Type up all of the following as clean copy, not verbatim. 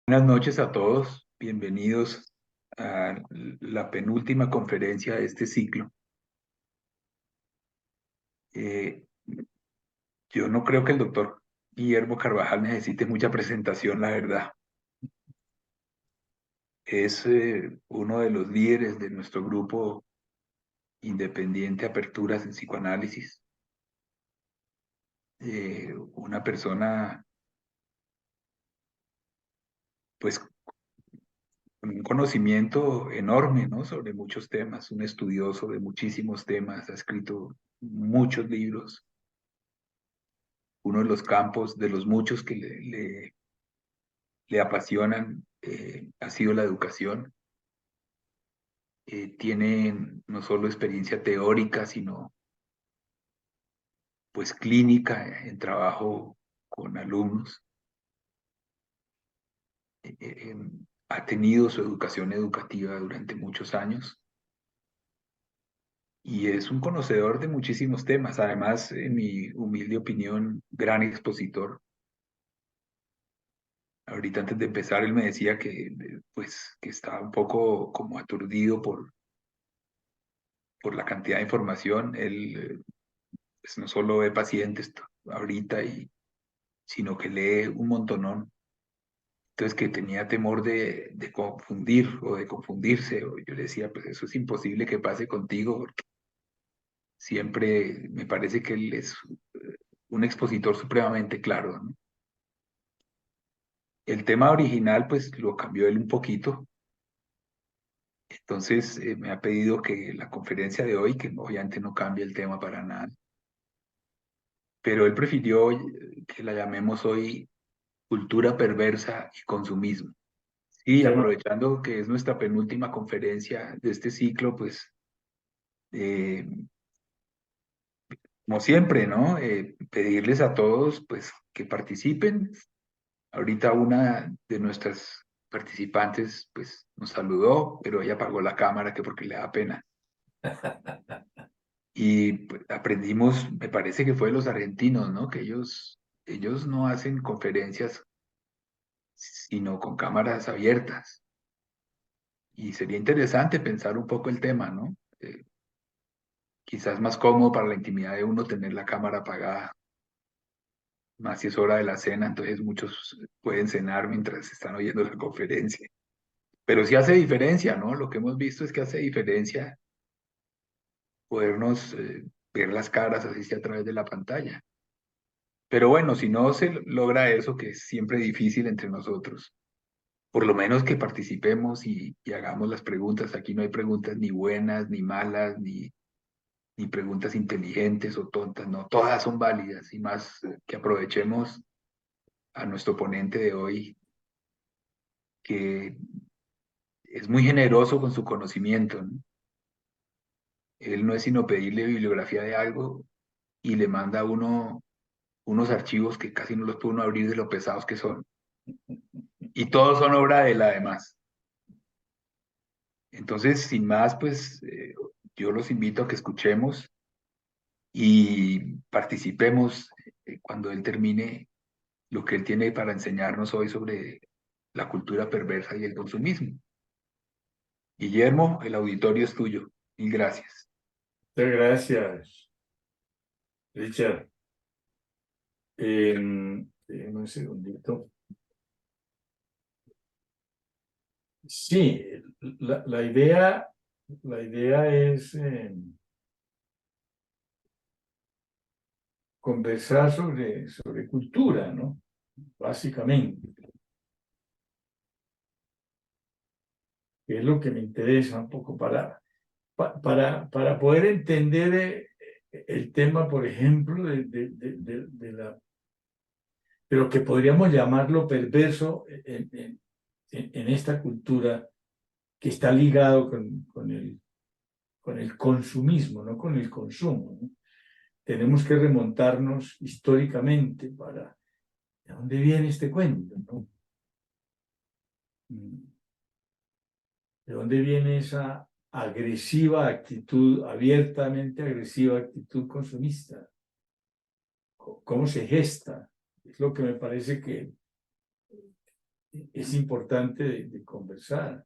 Buenas noches a todos, bienvenidos a la penúltima conferencia de este ciclo. Eh, yo no creo que el doctor Guillermo Carvajal necesite mucha presentación, la verdad. Es uno de los líderes de nuestro grupo independiente Aperturas en Psicoanálisis. Una persona, pues, con un conocimiento enorme, ¿no? Sobre muchos temas, un estudioso de muchísimos temas, ha escrito muchos libros. Uno de los campos, de los muchos que le apasionan, ha sido la educación. Tiene no solo experiencia teórica, sino pues clínica en trabajo con alumnos. Ha tenido su educación educativa durante muchos años y es un conocedor de muchísimos temas. Además, en mi humilde opinión, gran expositor. Ahorita antes de empezar, él me decía que, pues, que estaba un poco como aturdido por la cantidad de información. Él pues, no solo ve pacientes ahorita, sino que lee un montonón. Entonces que tenía temor de confundir o de confundirse. O yo le decía, pues eso es imposible que pase contigo, porque siempre me parece que él es un expositor supremamente claro, ¿no? El tema original, pues lo cambió él un poquito. Entonces me ha pedido que la conferencia de hoy, que obviamente no cambia el tema para nada, pero él prefirió que la llamemos hoy cultura perversa y consumismo. Y Tema, aprovechando que es nuestra penúltima conferencia de este ciclo, pues eh, como siempre, ¿no? Pedirles a todos pues que participen. Ahorita una de nuestras participantes pues nos saludó, pero ella apagó la cámara que porque le da pena. Y pues, aprendimos, me parece que fue de los argentinos, ¿no? Que ellos no hacen conferencias sino con cámaras abiertas. Y sería interesante pensar un poco el tema, ¿no? Quizás más cómodo para la intimidad de uno tener la cámara apagada, más si es hora de la cena, entonces muchos pueden cenar mientras están oyendo la conferencia. Pero sí hace diferencia, ¿no? Lo que hemos visto es que hace diferencia podernos ver las caras así sea a través de la pantalla. Pero bueno, si no se logra eso, que es siempre difícil entre nosotros, por lo menos que participemos y hagamos las preguntas. Aquí no hay preguntas ni buenas, ni malas, ni preguntas inteligentes o tontas, no, todas son válidas y más que aprovechemos a nuestro ponente de hoy, que es muy generoso con su conocimiento, ¿no? Él no es sino pedirle bibliografía de algo y le manda a uno unos archivos que casi no los puede uno abrir de lo pesados que son. Y todos son obra de él además. Entonces, sin más, pues yo los invito a que escuchemos y participemos cuando él termine lo que él tiene para enseñarnos hoy sobre la cultura perversa y el consumismo. Guillermo, el auditorio es tuyo. Mil gracias. muchas gracias, Richard. Déjame un segundito. Sí, la idea es conversar sobre cultura, ¿no? Básicamente, que es lo que me interesa un poco para poder entender el tema, por ejemplo, de lo que podríamos llamarlo perverso en esta cultura que está ligado con el consumismo, no con el consumo, ¿no? Tenemos que remontarnos históricamente ¿de dónde viene este cuento, ¿no? ¿De dónde viene esa agresiva actitud, abiertamente agresiva actitud consumista? ¿Cómo se gesta? Es lo que me parece que es importante de conversar.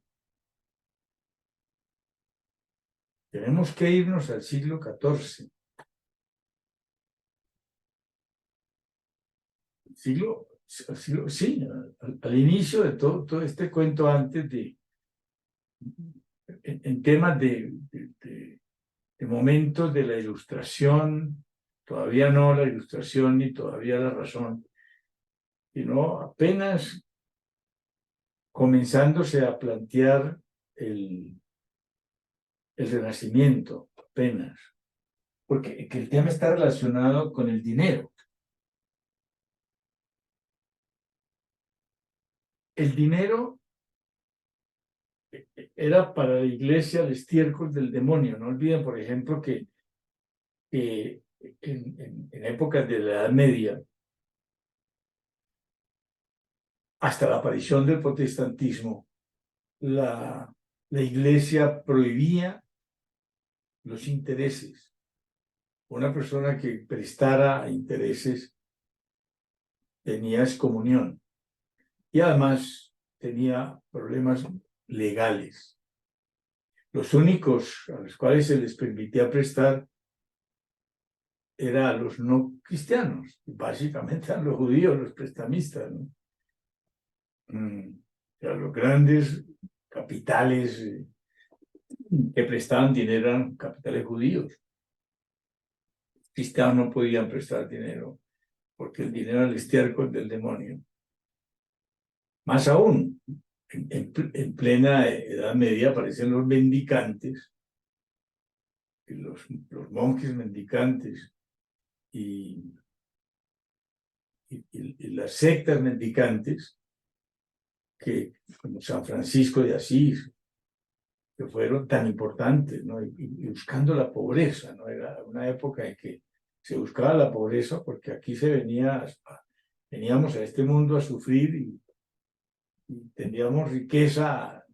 Tenemos que irnos al siglo XIV. Sí, al inicio de todo este cuento antes en temas de momentos de la Ilustración, todavía no la Ilustración ni todavía la razón, sino apenas comenzándose a plantear el Renacimiento, apenas, porque que el tema está relacionado con el dinero. El dinero era para la iglesia el estiércol del demonio. No olviden, por ejemplo, que en épocas de la Edad Media, hasta la aparición del protestantismo, la iglesia prohibía los intereses. Una persona que prestara intereses tenía excomunión y además tenía problemas legales. Los únicos a los cuales se les permitía prestar eran a los no cristianos, básicamente a los judíos, los prestamistas, ¿no? O sea, los grandes capitales que prestaban dinero eran capitales judíos. Cristianos no podían prestar dinero porque el dinero era el estiércol del demonio. Más aún, en plena Edad Media aparecen los mendicantes, los monjes mendicantes y las sectas mendicantes, que como San Francisco de Asís, que fueron tan importantes, ¿no? Y buscando la pobreza, ¿no? Era una época en que se buscaba la pobreza porque aquí veníamos a este mundo a sufrir y tendríamos riqueza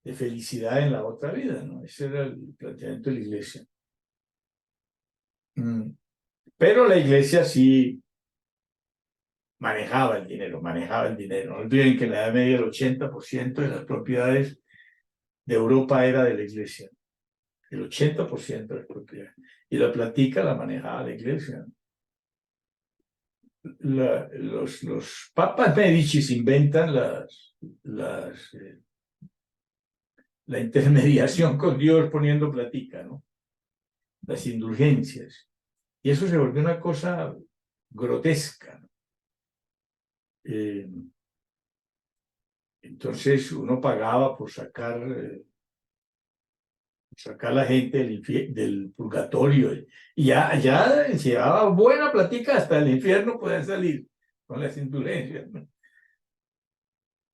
de felicidad en la otra vida, ¿no? Ese era el planteamiento de la iglesia. Pero la iglesia sí manejaba el dinero, manejaba el dinero. No olviden que en la Edad Media el 80% de las propiedades de Europa era de la iglesia. El 80% de las propiedades. Y la platica la manejaba la iglesia. Los papas Medici inventan la intermediación con Dios poniendo platica, ¿no? Las indulgencias. Y eso se volvió una cosa grotesca, ¿no? Entonces uno pagaba por sacar a la gente del purgatorio y ya llevaba buena platica, hasta el infierno podían salir con las indulgencias, ¿no?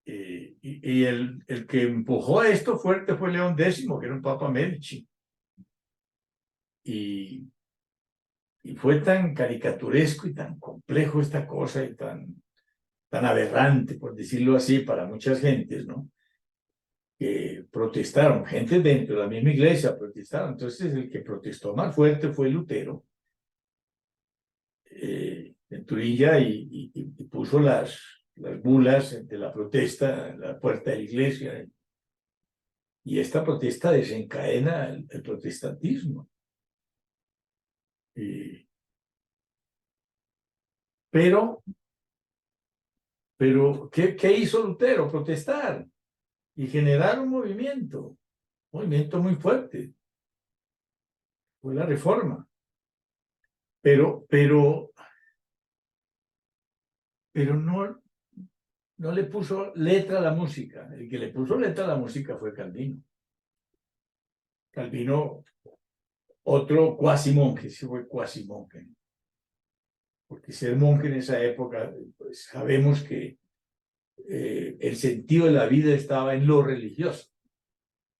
Y el que empujó esto fuerte fue León X, que era un papa Medici. Y fue tan caricaturesco y tan complejo esta cosa y tan aberrante, por decirlo así, para muchas gentes, ¿no? Que protestaron, gente dentro de la misma iglesia protestaron. Entonces el que protestó más fuerte fue Lutero, en Turilla, y puso las bulas de la protesta en la puerta de la iglesia. Y esta protesta desencadena el protestantismo. Pero ¿qué hizo Lutero? Protestar y generar un movimiento muy fuerte. Fue la Reforma. Pero no le puso letra a la música. El que le puso letra a la música fue Calvino. Calvino, otro cuasi monje, sí fue cuasi monje. Porque ser monje en esa época, pues sabemos que el sentido de la vida estaba en lo religioso.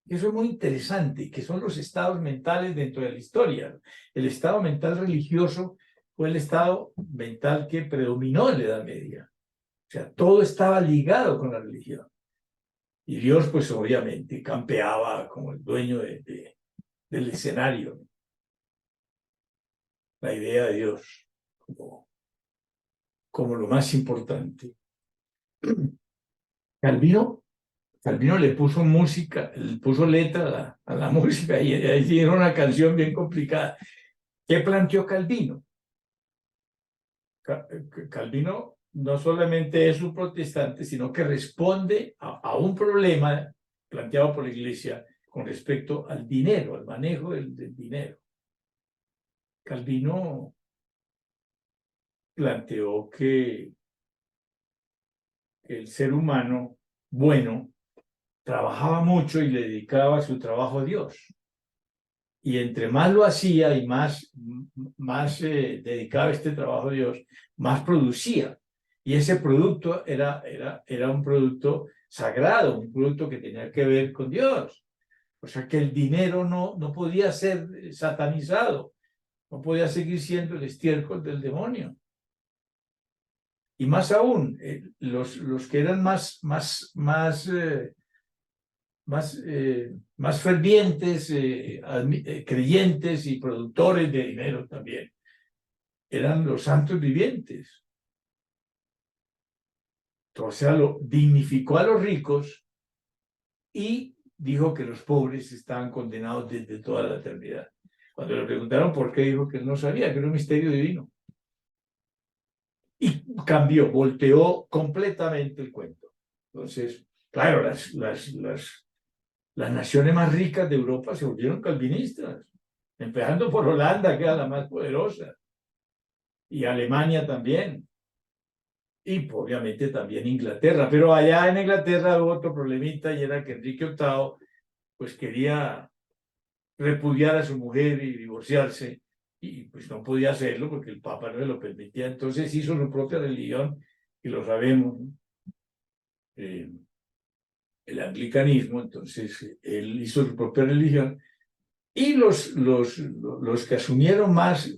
Eso es muy interesante, que son los estados mentales dentro de la historia. El estado mental religioso fue el estado mental que predominó en la Edad Media. O sea, todo estaba ligado con la religión. Y Dios, pues obviamente, campeaba como el dueño del escenario. La idea de Dios como lo más importante. Calvino le puso música, le puso letra a la música y ahí hicieron una canción bien complicada. ¿Qué planteó Calvino? Calvino no solamente es un protestante, sino que responde a un problema planteado por la Iglesia con respecto al dinero, al manejo del dinero. Calvino planteó que el ser humano bueno trabajaba mucho y le dedicaba su trabajo a Dios. Y entre más lo hacía y más dedicaba este trabajo a Dios, más producía. Y ese producto era un producto sagrado, un producto que tenía que ver con Dios. O sea que el dinero no podía ser satanizado, no podía seguir siendo el estiércol del demonio. Y más aún, los que eran más fervientes, creyentes y productores de dinero también, eran los santos vivientes. O sea, lo dignificó a los ricos y dijo que los pobres estaban condenados desde toda la eternidad. Cuando le preguntaron por qué, dijo que él no sabía, que era un misterio divino. Y cambió, volteó completamente el cuento. Entonces, claro, las naciones más ricas de Europa se volvieron calvinistas, empezando por Holanda, que era la más poderosa, y Alemania también, y obviamente también Inglaterra. Pero allá en Inglaterra hubo otro problemita y era que Enrique VIII pues quería repudiar a su mujer y divorciarse, y pues no podía hacerlo porque el Papa no se lo permitía. Entonces hizo su propia religión, y lo sabemos, ¿no? El anglicanismo. Entonces él hizo su propia religión, y los que asumieron más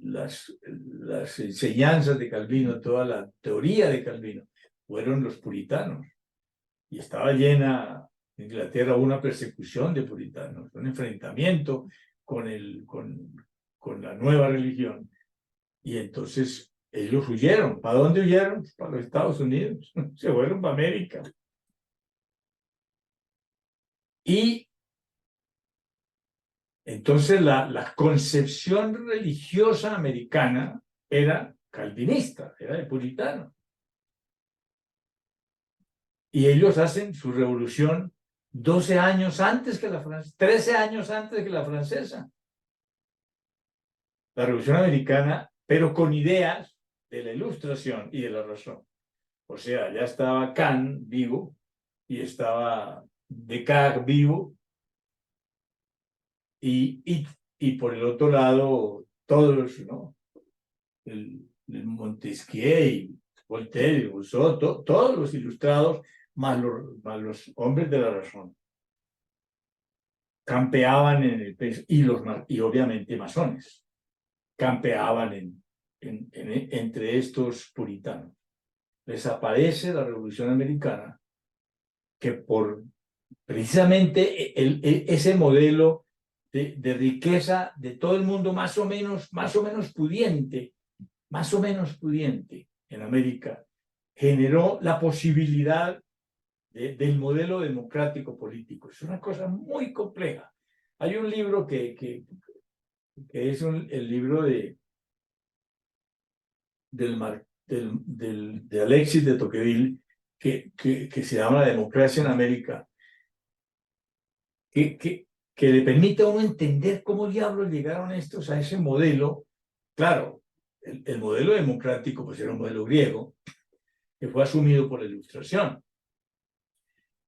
las enseñanzas de Calvino, toda la teoría de Calvino, fueron los puritanos. Y estaba llena Inglaterra una persecución de puritanos, un enfrentamiento con la nueva religión. Y entonces ellos huyeron. ¿Para dónde huyeron? Para los Estados Unidos. Se fueron para América. Y entonces la concepción religiosa americana era calvinista, era de puritano. Y ellos hacen su revolución 12 años antes que la francesa, 13 años antes que la francesa. La revolución americana, pero con ideas de la ilustración y de la razón. O sea, ya estaba Kant vivo y estaba Descartes vivo, y por el otro lado todos, ¿no? El Montesquieu y Voltaire y Rousseau, todos los ilustrados, más los hombres de la razón, campeaban en el peso, y obviamente masones, campeaban entre estos puritanos. Desaparece la Revolución Americana, que por precisamente ese modelo de riqueza de todo el mundo más o menos pudiente en América, generó la posibilidad del modelo democrático político. Es una cosa muy compleja. Hay un libro que es el libro de Alexis de Tocqueville, que se llama La democracia en América, que le permite a uno entender cómo diablos llegaron estos a ese modelo. Claro, el modelo democrático pues era un modelo griego que fue asumido por la Ilustración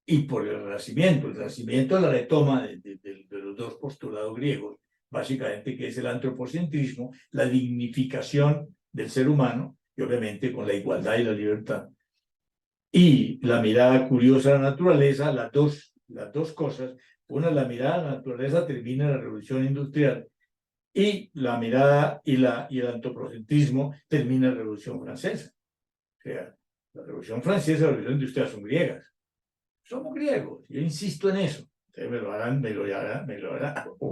y por el Renacimiento. El Renacimiento es la retoma de los dos postulados griegos, básicamente, que es el antropocentrismo, la dignificación del ser humano, y obviamente con la igualdad y la libertad. Y la mirada curiosa a la naturaleza, las dos cosas. Una, la mirada a la naturaleza termina en la Revolución Industrial, y la mirada y el antropocentrismo termina en la Revolución Francesa. O sea, la Revolución Francesa y la Revolución Industrial son griegas. Somos griegos, yo insisto en eso. Ustedes me lo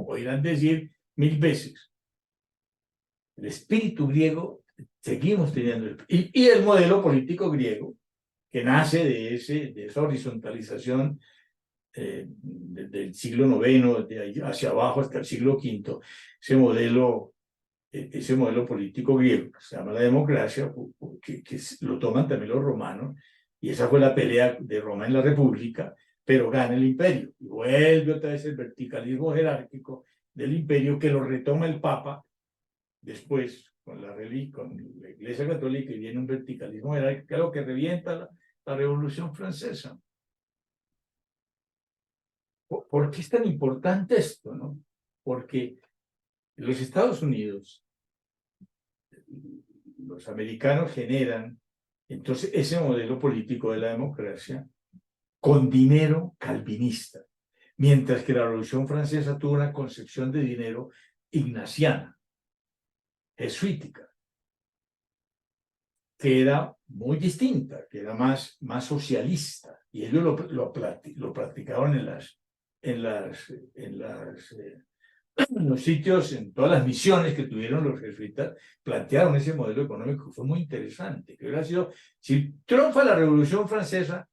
oirán decir 1000 veces. El espíritu griego seguimos teniendo, y el modelo político griego, que nace de esa horizontalización del siglo IX, de ahí hacia abajo hasta el siglo V, ese modelo político griego, que se llama la democracia, que lo toman también los romanos, y esa fue la pelea de Roma en la República, pero gana el imperio, y vuelve otra vez el verticalismo jerárquico del imperio, que lo retoma el Papa después con la Iglesia Católica, y viene un verticalismo jerárquico, que es lo que revienta la Revolución Francesa. ¿Por qué es tan importante esto, no? Porque los Estados Unidos, los americanos generan entonces ese modelo político de la democracia con dinero calvinista, mientras que la Revolución Francesa tuvo una concepción de dinero ignaciana, jesuítica, que era muy distinta, que era más socialista, y ellos lo practicaban en los sitios, en todas las misiones que tuvieron los jesuitas, plantearon ese modelo económico que fue muy interesante, que hubiera sido, si triunfa la Revolución Francesa,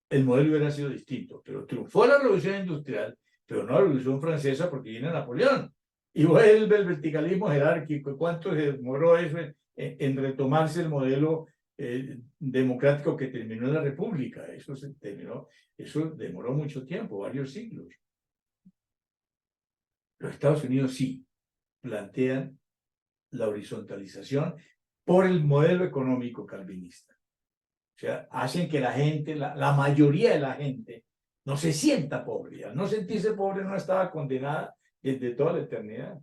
el modelo hubiera sido distinto, pero triunfó la Revolución Industrial, pero no la Revolución Francesa, porque viene Napoleón, y vuelve el verticalismo jerárquico. ¿Cuánto se demoró eso en retomarse el modelo democrático que terminó en la República? Eso demoró mucho tiempo, varios siglos. Los Estados Unidos sí plantean la horizontalización por el modelo económico calvinista. O sea, hacen que la gente, la mayoría de la gente, no se sienta pobre. Al no sentirse pobre, no estaba condenada desde toda la eternidad.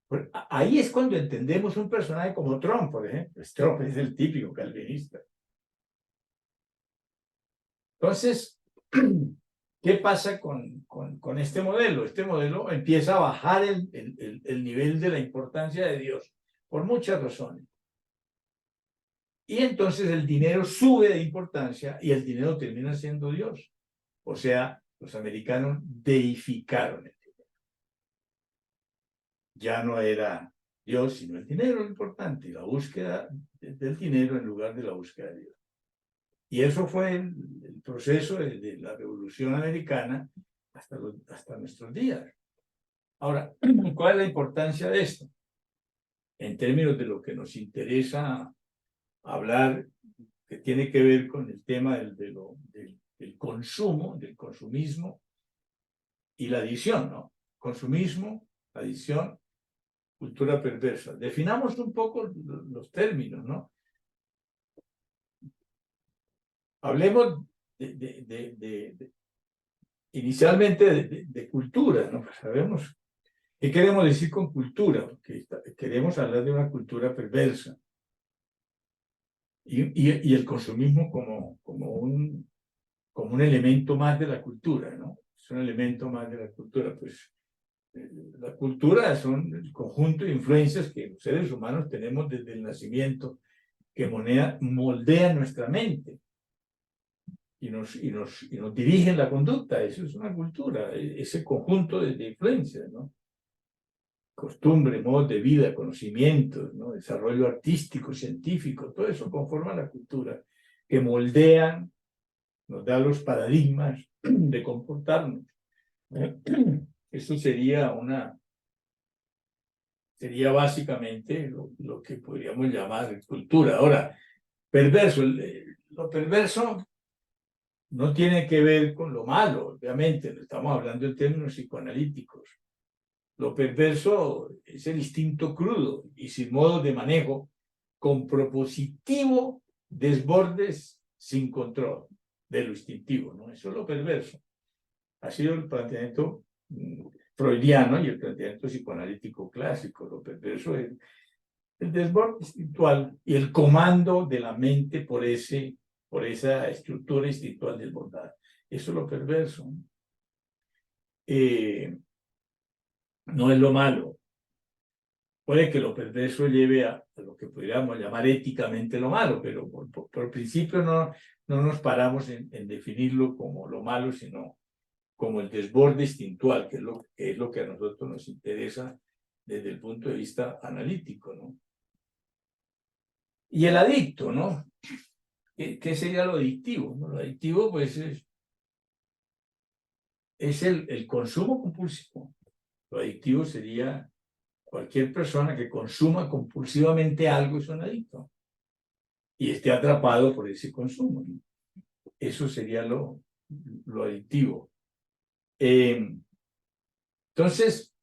Pues ahí es cuando entendemos un personaje como Trump, por ejemplo. Trump es el típico calvinista. Entonces, ¿qué pasa con este modelo? Este modelo empieza a bajar el nivel de la importancia de Dios por muchas razones. Y entonces el dinero sube de importancia y el dinero termina siendo Dios. O sea, los americanos deificaron el dinero. Ya no era Dios, sino el dinero lo importante, y la búsqueda del dinero en lugar de la búsqueda de Dios. Y eso fue el proceso de la Revolución Americana hasta nuestros días. Ahora, ¿cuál es la importancia de esto? En términos de lo que nos interesa hablar, que tiene que ver con el tema del consumo, del consumismo y la adicción, ¿no? Consumismo, adicción, cultura perversa. Definamos un poco los términos, ¿no? Hablemos inicialmente de cultura, ¿no? Pues sabemos qué queremos decir con cultura, porque queremos hablar de una cultura perversa. Y el consumismo como un elemento más de la cultura, ¿no? Es un elemento más de la cultura, pues la cultura son el conjunto de influencias que los seres humanos tenemos desde el nacimiento, que moldean nuestra mente y nos dirigen la conducta. Eso es una cultura, ese conjunto de influencias, ¿no? Costumbre, modos de vida, conocimientos, ¿no? Desarrollo artístico, científico, todo eso conforma la cultura, que moldean, nos da los paradigmas de comportarnos. Eso sería básicamente lo que podríamos llamar cultura. Ahora, perverso, lo perverso no tiene que ver con lo malo, obviamente, estamos hablando en términos psicoanalíticos. Lo perverso es el instinto crudo y sin modos de manejo, con propositivo desbordes sin control de lo instintivo, ¿no? Eso es lo perverso. Ha sido el planteamiento freudiano y el planteamiento psicoanalítico clásico. Lo perverso es el desborde instintual y el comando de la mente por esa estructura instintual desbordada. Eso es lo perverso. No es lo malo. Puede que lo perverso lleve a lo que podríamos llamar éticamente lo malo, pero por principio no nos paramos en definirlo como lo malo, sino como el desborde instintual, que es lo que a nosotros nos interesa desde el punto de vista analítico, ¿no? Y el adicto, ¿no? ¿Qué sería lo adictivo? ¿No? Lo adictivo, pues, es el consumo compulsivo. Lo adictivo sería cualquier persona que consuma compulsivamente algo es un adicto y esté atrapado por ese consumo. Eso sería lo adictivo. Entonces,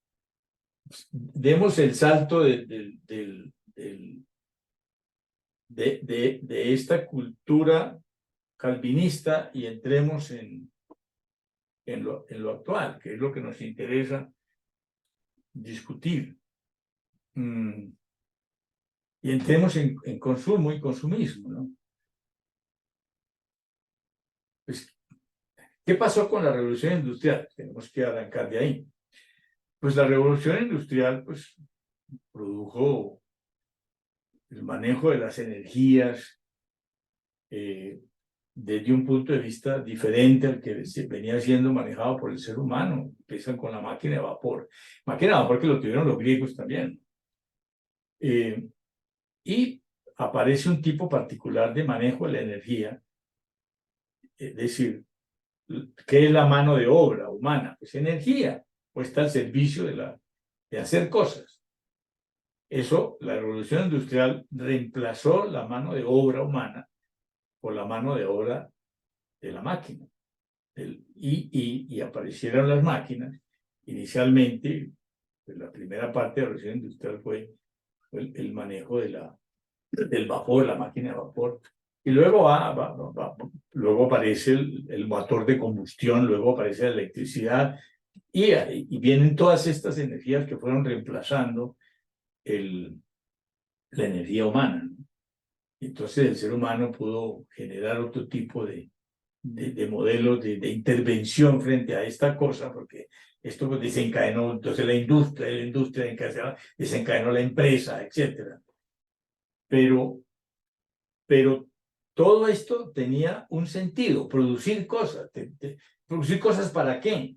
demos el salto de esta cultura calvinista y entremos en lo actual, que es lo que nos interesa discutir. Y entremos en consumo y consumismo, ¿no? Pues, ¿qué pasó con la revolución industrial? Tenemos que arrancar de ahí. Pues la revolución industrial, pues, produjo el manejo de las energías desde un punto de vista diferente al que venía siendo manejado por el ser humano. Empiezan con la máquina de vapor. Máquina de vapor que lo tuvieron los griegos también. Y aparece un tipo particular de manejo de la energía, es decir, ¿qué es la mano de obra humana? Pues energía, puesta al servicio de hacer cosas. Eso, la revolución industrial reemplazó la mano de obra humana por la mano de obra de la máquina. Y aparecieron las máquinas. Inicialmente, pues, la primera parte de la revolución industrial fue el manejo del vapor, la máquina de vapor. Y luego, luego aparece el motor de combustión, luego aparece la electricidad, y vienen todas estas energías que fueron reemplazando la energía humana, ¿no? Entonces el ser humano pudo generar otro tipo de modelos de intervención frente a esta cosa, porque esto pues, desencadenó entonces la industria desencadenó la empresa, etc. Pero todo esto tenía un sentido, producir cosas. ¿Producir cosas para qué?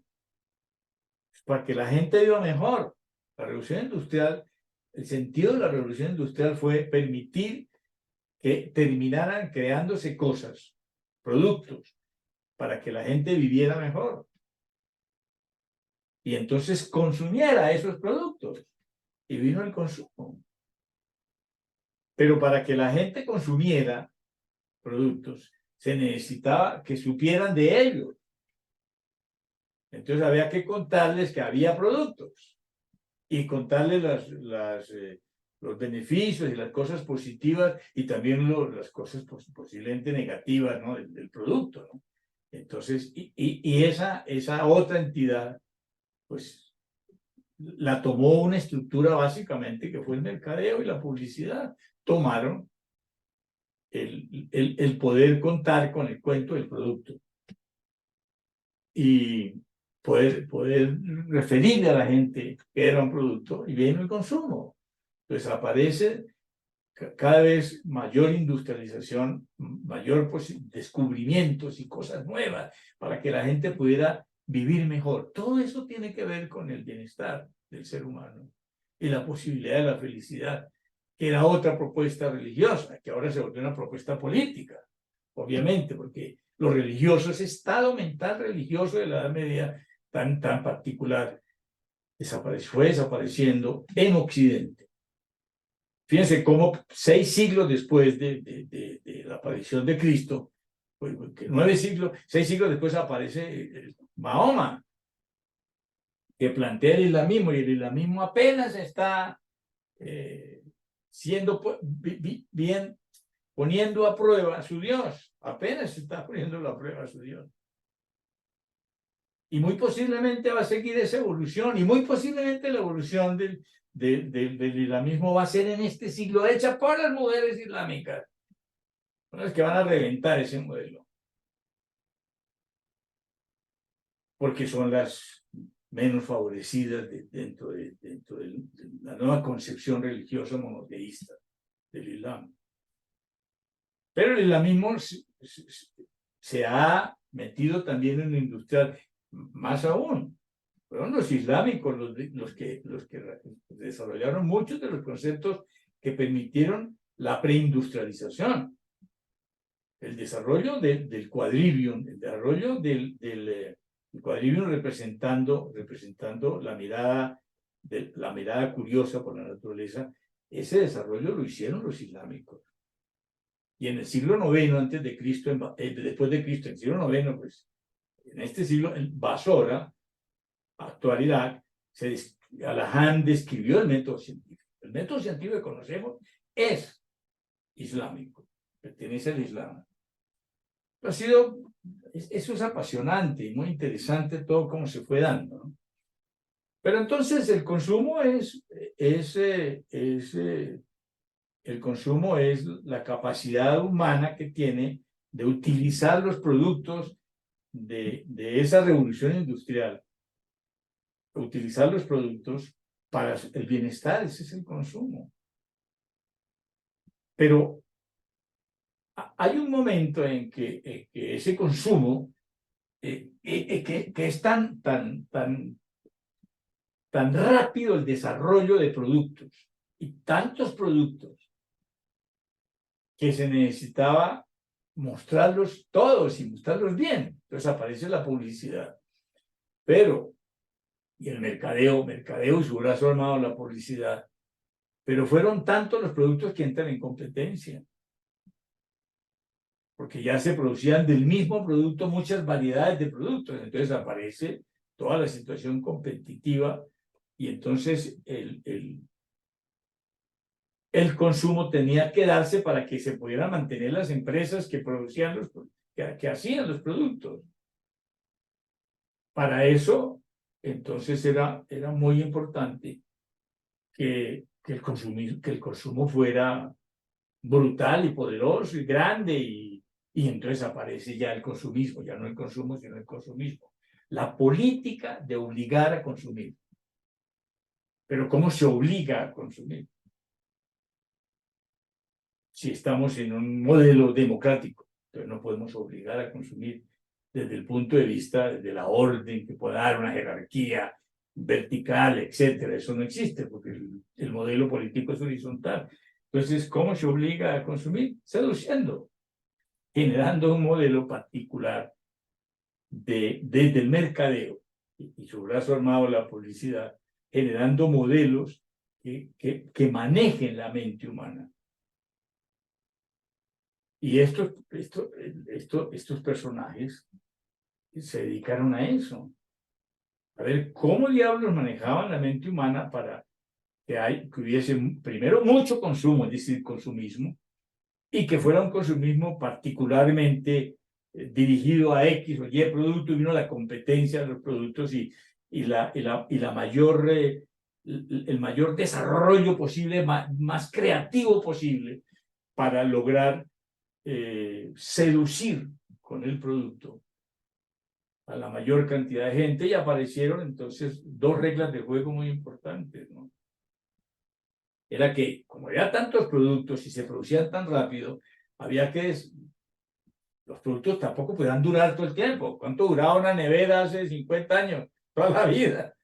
Para que la gente viva mejor. La revolución industrial, el sentido de la revolución industrial fue permitir que terminaran creándose cosas, productos, para que la gente viviera mejor. Y entonces consumiera esos productos. Y vino el consumo. Pero para que la gente consumiera productos, se necesitaba que supieran de ellos. Entonces había que contarles que había productos y contarles los beneficios y las cosas positivas y también las cosas posiblemente negativas, ¿no? del producto, ¿no? Entonces, esa otra entidad, pues, la tomó una estructura básicamente que fue el mercadeo y la publicidad. Tomaron el poder contar con el cuento del producto y poder referirle a la gente que era un producto y viene el consumo. Entonces aparece cada vez mayor industrialización, mayor descubrimientos y cosas nuevas para que la gente pudiera vivir mejor. Todo eso tiene que ver con el bienestar del ser humano y la posibilidad de la felicidad, que era otra propuesta religiosa, que ahora se volvió una propuesta política, obviamente, porque lo religioso, ese estado mental religioso de la Edad Media tan particular, fue desapareciendo en Occidente. Fíjense cómo 6 siglos después de la aparición de Cristo, 6 siglos después aparece Mahoma, que plantea el islamismo, y el islamismo apenas está poniendo a prueba a su Dios, apenas está poniendo a prueba a su Dios. Y muy posiblemente va a seguir esa evolución, y muy posiblemente la evolución del islamismo va a ser en este siglo hecha por las mujeres islámicas, son las que van a reventar ese modelo, porque son las menos favorecidas dentro de la nueva concepción religiosa monoteísta del Islam. Pero el islamismo se ha metido también en lo industrial, más aún. Fueron los islámicos los que desarrollaron muchos de los conceptos que permitieron la preindustrialización, el desarrollo del quadrivium, el desarrollo del quadrivium representando la mirada curiosa por la naturaleza. Ese desarrollo lo hicieron los islámicos. Y en el siglo IX antes de Cristo, después de Cristo, en el siglo IX, pues, en este siglo, en Basora, actual Irak, Al-Ahan describió el método científico. El método científico que conocemos es islámico, pertenece al Islam. Eso es apasionante y muy interesante todo cómo se fue dando, ¿no? Pero entonces el consumo el consumo es la capacidad humana que tiene de utilizar los productos de esa revolución industrial, utilizar los productos para el bienestar. Ese es el consumo. Pero hay un momento en que ese consumo, que es tan rápido el desarrollo de productos y tantos productos que se necesitaba mostrarlos todos y mostrarlos bien. Entonces aparece la publicidad. Y el mercadeo y su brazo armado, la publicidad. Pero fueron tantos los productos que entran en competencia, porque ya se producían del mismo producto muchas variedades de productos. Entonces aparece toda la situación competitiva y entonces el consumo tenía que darse para que se pudieran mantener las empresas que producían que hacían los productos. Para eso, entonces era muy importante que el consumo fuera brutal y poderoso y grande, y entonces aparece ya el consumismo, ya no el consumo, sino el consumismo. La política de obligar a consumir. Pero ¿cómo se obliga a consumir? Si estamos en un modelo democrático, entonces no podemos obligar a consumir desde el punto de vista de la orden que pueda dar una jerarquía vertical, etcétera. Eso no existe porque el modelo político es horizontal. Entonces, ¿cómo se obliga a consumir? Seduciendo, generando un modelo particular desde el mercadeo y su brazo armado, la publicidad, generando modelos que manejen la mente humana. Y estos personajes se dedicaron a eso, a ver cómo diablos manejaban la mente humana para que hubiese primero mucho consumo, es decir, consumismo, y que fuera un consumismo particularmente dirigido a X o Y producto, y vino la competencia de los productos y la mayor, el mayor desarrollo posible, más creativo posible, para lograr seducir con el producto a la mayor cantidad de gente, y aparecieron entonces dos reglas de juego muy importantes, ¿no? Era que, como había tantos productos y se producían tan rápido, había que los productos tampoco podían durar todo el tiempo. ¿Cuánto duraba una nevera hace 50 años? Toda la vida.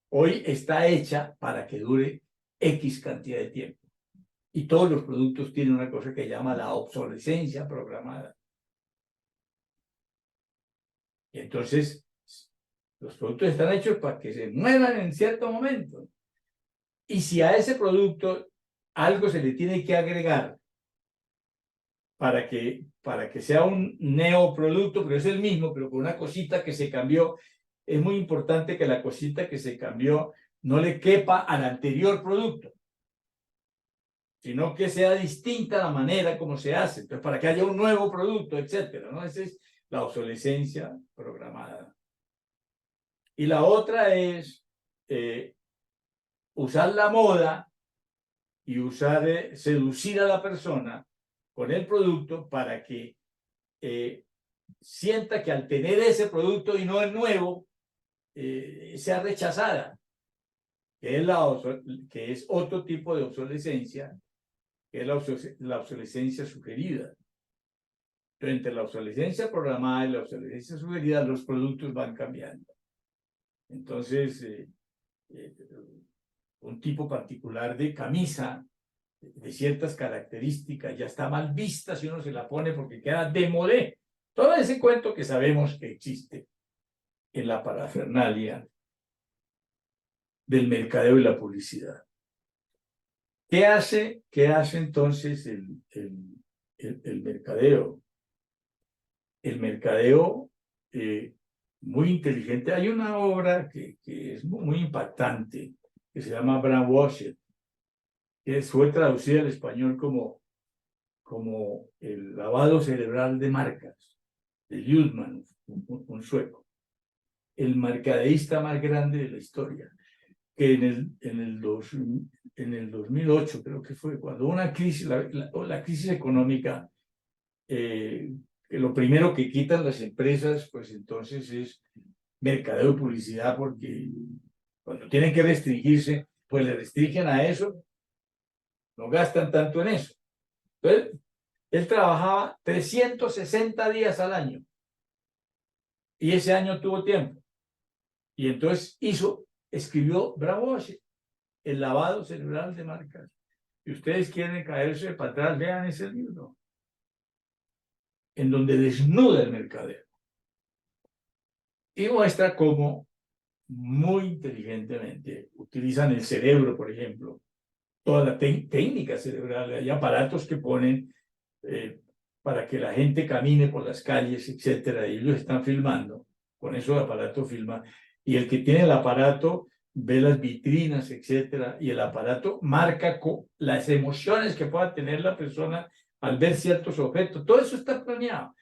Hoy está hecha para que dure X cantidad de tiempo. Y todos los productos tienen una cosa que llama la obsolescencia programada. Y entonces, los productos están hechos para que se muevan en cierto momento. Y si a ese producto algo se le tiene que agregar para que sea un neoproducto, pero es el mismo, pero con una cosita que se cambió, es muy importante que la cosita que se cambió no le quepa al anterior producto, sino que sea distinta la manera como se hace. Entonces, para que haya un nuevo producto, etcétera, ¿no? Esa es la obsolescencia programada. Y la otra es usar la moda y seducir a la persona con el producto para que sienta que al tener ese producto y no el nuevo, sea rechazada, que es otro tipo de obsolescencia, que es la obsolescencia sugerida. Pero entre la obsolescencia programada y la obsolescencia sugerida, los productos van cambiando. Entonces, eh, un tipo particular de camisa de ciertas características ya está mal vista si uno se la pone porque queda démodé. Todo ese cuento que sabemos que existe en la parafernalia del mercadeo y la publicidad. Qué hace entonces el mercadeo? El mercadeo, muy inteligente. Hay una obra que es muy impactante, que se llama Brainwashed, que fue traducida al español como el lavado cerebral de marcas, de Ljudman, un sueco, el mercadeísta más grande de la historia, que en el 2008 creo que fue, cuando una crisis, la crisis económica, que lo primero que quitan las empresas, pues entonces es mercadeo y publicidad, porque cuando tienen que restringirse, pues le restringen a eso, no gastan tanto en eso. Entonces, él trabajaba 360 días al año y ese año tuvo tiempo. Y entonces escribió Bravo, el lavado cerebral de marcas. Si ustedes quieren caerse para atrás, vean ese libro, en donde desnuda el mercadeo y muestra cómo muy inteligentemente utilizan el cerebro, por ejemplo, toda la técnica cerebral. Hay aparatos que ponen para que la gente camine por las calles, etcétera, y ellos están filmando, con eso el aparato filma, y el que tiene el aparato ve las vitrinas, etcétera, y el aparato marca las emociones que pueda tener la persona al ver ciertos objetos. Todo eso está planeado.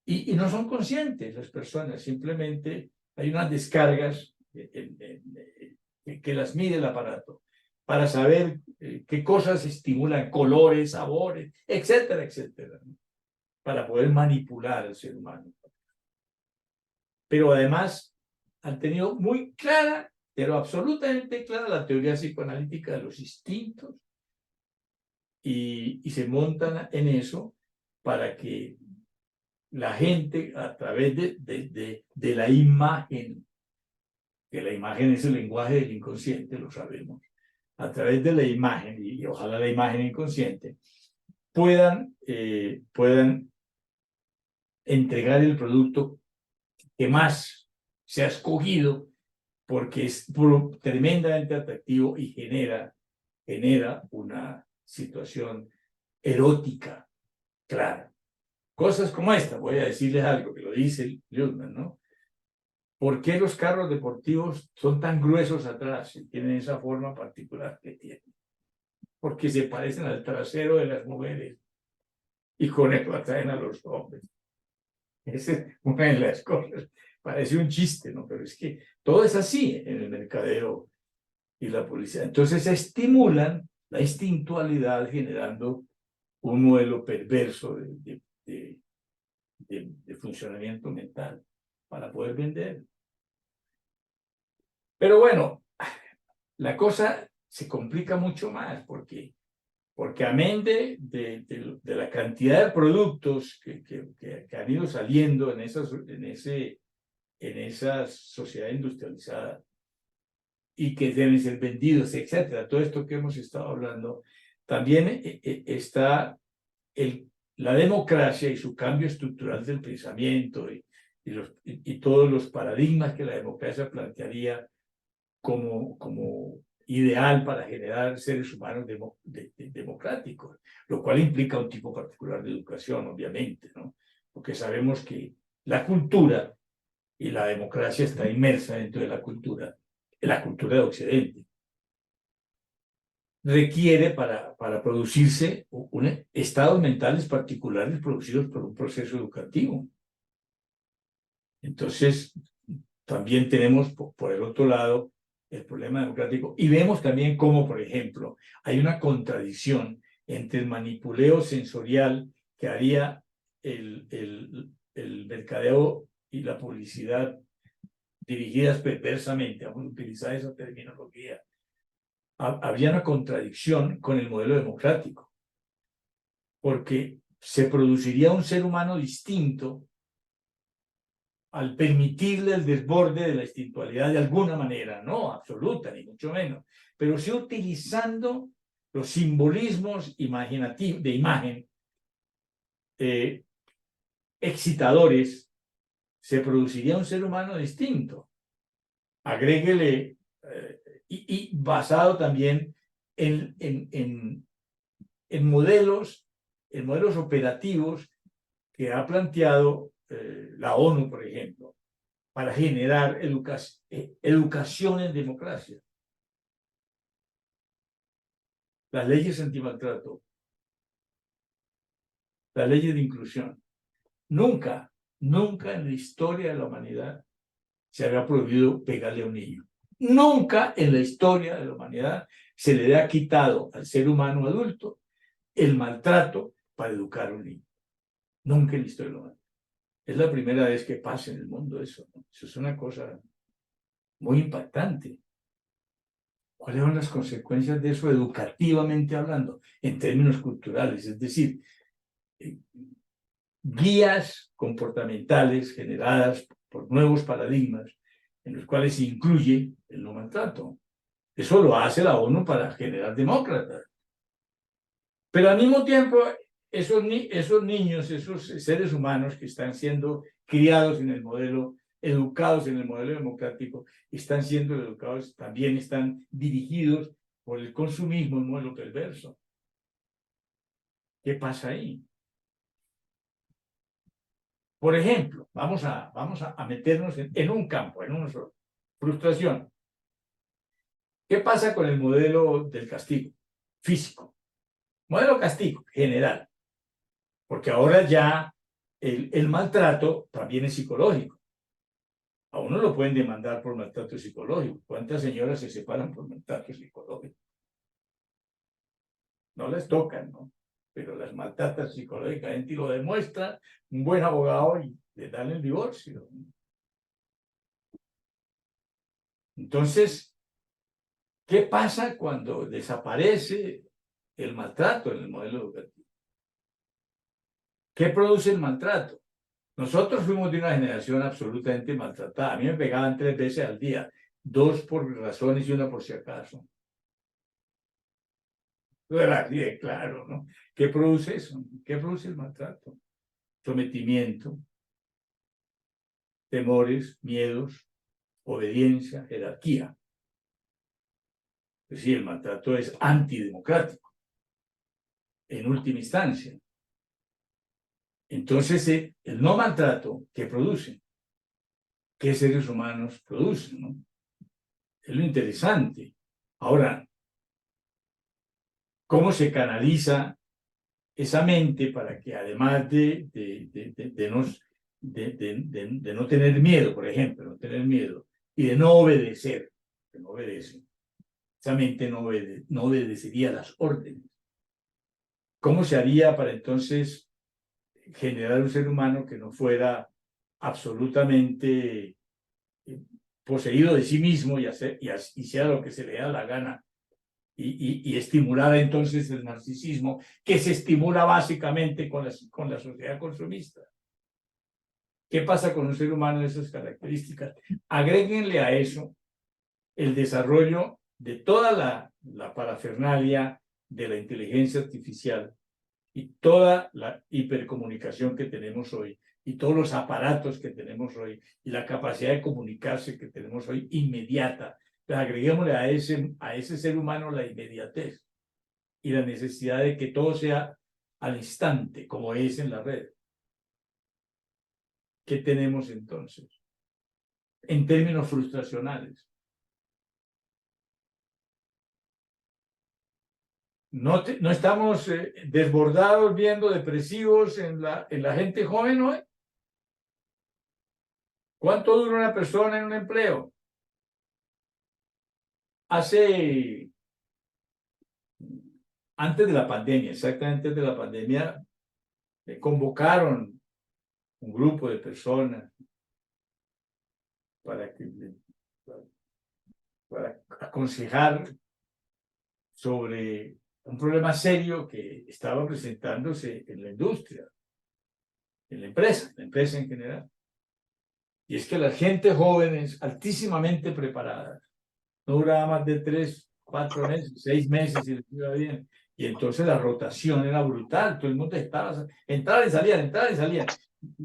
Y no son conscientes las personas, simplemente hay unas descargas que las mide el aparato para saber qué cosas estimulan, colores, sabores, etcétera, etcétera, ¿no? Para poder manipular al ser humano. Pero además han tenido muy clara, pero absolutamente clara, la teoría psicoanalítica de los instintos y se montan en eso para que la gente, a través de la imagen, que la imagen es el lenguaje del inconsciente, lo sabemos, a través de la imagen, y ojalá la imagen inconsciente, puedan entregar el producto que más se ha escogido porque es tremendamente atractivo y genera una situación erótica clara. Cosas como esta, voy a decirles algo que lo dice Ljudman, ¿no? ¿Por qué los carros deportivos son tan gruesos atrás y tienen esa forma particular que tienen? Porque se parecen al trasero de las mujeres y con eso atraen a los hombres. Esa es una de las cosas. Parece un chiste, ¿no? Pero es que todo es así en el mercadeo y la publicidad. Entonces estimulan la instintualidad generando un modelo perverso de funcionamiento mental para poder vender. Pero bueno, la cosa se complica mucho más porque amén de la cantidad de productos que han ido saliendo en esa sociedad industrializada y que deben ser vendidos, etcétera, todo esto que hemos estado hablando, también está la democracia y su cambio estructural del pensamiento y todos los paradigmas que la democracia plantearía como ideal para generar seres humanos democráticos, lo cual implica un tipo particular de educación, obviamente, ¿no? Porque sabemos que la cultura y la democracia está inmersa dentro de la cultura de Occidente. Requiere para producirse estados mentales particulares producidos por un proceso educativo. Entonces, también tenemos por el otro lado el problema democrático y vemos también cómo, por ejemplo, hay una contradicción entre el manipuleo sensorial que haría el mercadeo y la publicidad dirigidas perversamente, vamos a utilizar esa terminología. Había una contradicción con el modelo democrático, porque se produciría un ser humano distinto al permitirle el desborde de la espiritualidad de alguna manera, no absoluta, ni mucho menos, pero sí utilizando los simbolismos imaginativos, de imagen, excitadores, se produciría un ser humano distinto. Agréguele, y basado también en modelos operativos que ha planteado la ONU, por ejemplo, para generar educación en democracia. Las leyes antimaltrato, las leyes de inclusión. Nunca en la historia de la humanidad se había prohibido pegarle a un niño. Nunca en la historia de la humanidad se le ha quitado al ser humano adulto el maltrato para educar a un niño. Nunca en la historia de la humanidad. Es la primera vez que pasa en el mundo eso, ¿no? Eso es una cosa muy impactante. ¿Cuáles son las consecuencias de eso educativamente hablando, en términos culturales? Es decir, guías comportamentales generadas por nuevos paradigmas en los cuales se incluye el no maltrato. Eso lo hace la ONU para generar demócratas. Pero al mismo tiempo, esos niños, esos seres humanos que están siendo criados en el modelo, educados en el modelo democrático, están siendo educados, también están dirigidos por el consumismo, el modelo perverso. ¿Qué pasa ahí? Por ejemplo, vamos a meternos en un campo, en uno solo. Frustración. ¿Qué pasa con el modelo del castigo físico? Modelo castigo general. Porque ahora ya el maltrato también es psicológico. A uno lo pueden demandar por maltrato psicológico. ¿Cuántas señoras se separan por maltrato psicológico? No les tocan, ¿no? Pero las maltratan psicológicamente y lo demuestra un buen abogado y le dan el divorcio. Entonces, ¿qué pasa cuando desaparece el maltrato en el modelo educativo? ¿Qué produce el maltrato? Nosotros fuimos de una generación absolutamente maltratada. A mí me pegaban 3 veces al día, 2 por razones y una por si acaso. Era así de claro, ¿no? ¿Qué produce eso? ¿Qué produce el maltrato? Sometimiento, temores, miedos, obediencia, jerarquía. Es decir, el maltrato es antidemocrático, en última instancia. Entonces, el no maltrato, ¿qué produce? ¿Qué seres humanos producen? ¿No? Es lo interesante. Ahora, ¿cómo se canaliza esa mente para que además de no tener miedo, por ejemplo, no tener miedo, y de no obedecer, que no obedece, esa mente no obedecería las órdenes? ¿Cómo se haría para entonces generar un ser humano que no fuera absolutamente poseído de sí mismo y hiciera lo que se le da la gana y estimulara entonces el narcisismo que se estimula básicamente con la sociedad consumista? ¿Qué pasa con un ser humano de esas características? Agréguenle a eso el desarrollo de toda la parafernalia de la inteligencia artificial y toda la hipercomunicación que tenemos hoy y todos los aparatos que tenemos hoy y la capacidad de comunicarse que tenemos hoy inmediata. Pues agreguémosle a ese ser humano la inmediatez y la necesidad de que todo sea al instante, como es en la red. ¿Qué tenemos entonces? En términos frustracionales. No estamos desbordados viendo depresivos en la gente joven hoy. ¿Cuánto dura una persona en un empleo? Antes de la pandemia, exactamente antes de la pandemia, convocaron un grupo de personas para aconsejar sobre un problema serio que estaba presentándose en la industria, en la empresa en general. y es que la gente joven es altísimamente preparada. No duraba más de 3, 4 meses, 6 meses si les iba bien. Y entonces la rotación era brutal, todo el mundo estaba, entraban y salían.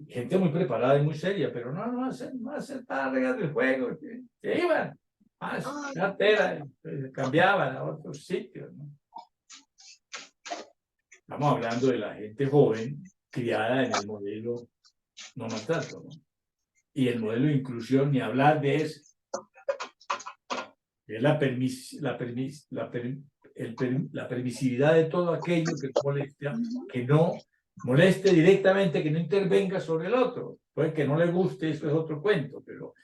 Gente muy preparada y muy seria, pero no aceptaban reglas del juego, que iban, más cartera, cambiaban a otros sitios, ¿no? Estamos hablando de la gente joven criada en el modelo no maltrato, ¿no? Y el modelo de inclusión, ni hablar de eso, que es la permisividad de todo aquello que molesta, que no moleste directamente, que no intervenga sobre el otro. Puede que no le guste, eso es otro cuento, pero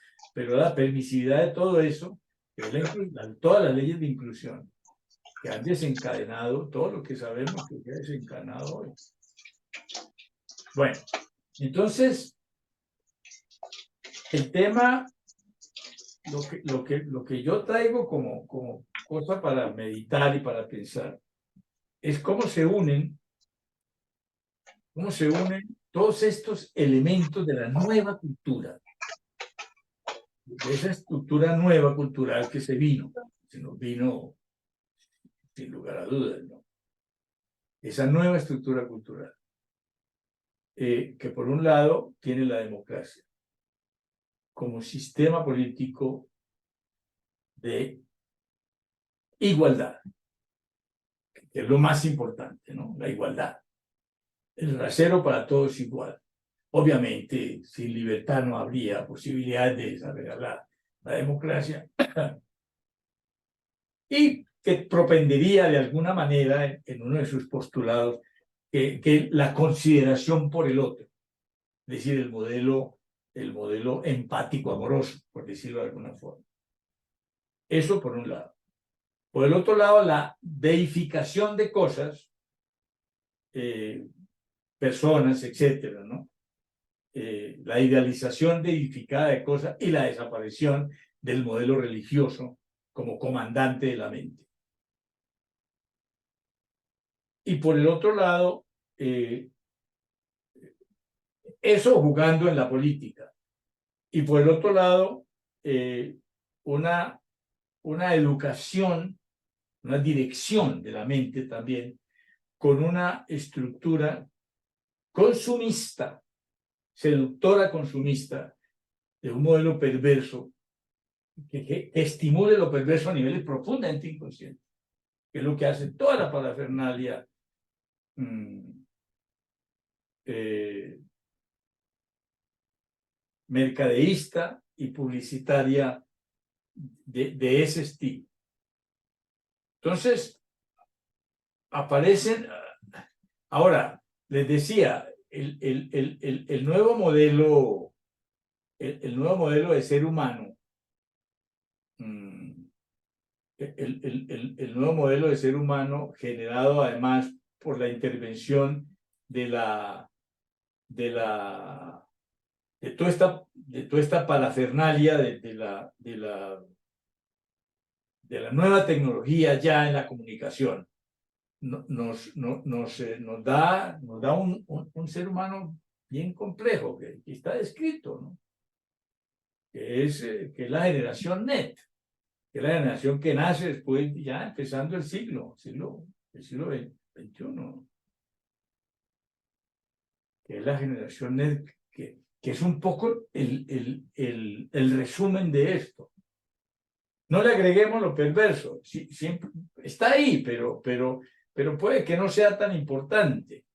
la permisividad de todo eso, que es todas las leyes de inclusión, que han desencadenado todo lo que sabemos que ha desencadenado hoy. Bueno, entonces, el tema, lo que yo traigo como cosa para meditar y para pensar, es cómo se unen todos estos elementos de la nueva cultura, de esa estructura nueva cultural que se nos vino sin lugar a dudas, ¿no? Esa nueva estructura cultural, que por un lado tiene la democracia como sistema político de igualdad, que es lo más importante, ¿no? La igualdad. El rasero para todos igual. Obviamente, sin libertad no habría posibilidad de desarrollar la democracia. Y que propendería de alguna manera en uno de sus postulados que la consideración por el otro, es decir, el modelo empático amoroso, por decirlo de alguna forma. Eso por un lado. Por el otro lado, la deificación de cosas, personas, etcétera, ¿no? La idealización deificada de cosas y la desaparición del modelo religioso como comandante de la mente. Y por el otro lado, eso jugando en la política. Y por el otro lado, una educación, una dirección de la mente también, con una estructura consumista, seductora consumista, de un modelo perverso, que estimule lo perverso a niveles profundamente inconscientes, que es lo que hace toda la parafernalia mercadeísta y publicitaria de ese estilo. Entonces, aparecen, ahora, les decía, el nuevo modelo, el nuevo modelo de ser humano, el nuevo modelo de ser humano generado además por la intervención de toda esta parafernalia de la nueva tecnología ya en la comunicación, nos da un ser humano bien complejo, que está descrito, ¿no? Que es la generación NET, que es la generación que nace después, ya empezando el siglo XXI, que es la generación NET, que es un poco el resumen de esto. No le agreguemos lo perverso, siempre está ahí, pero puede que no sea tan importante.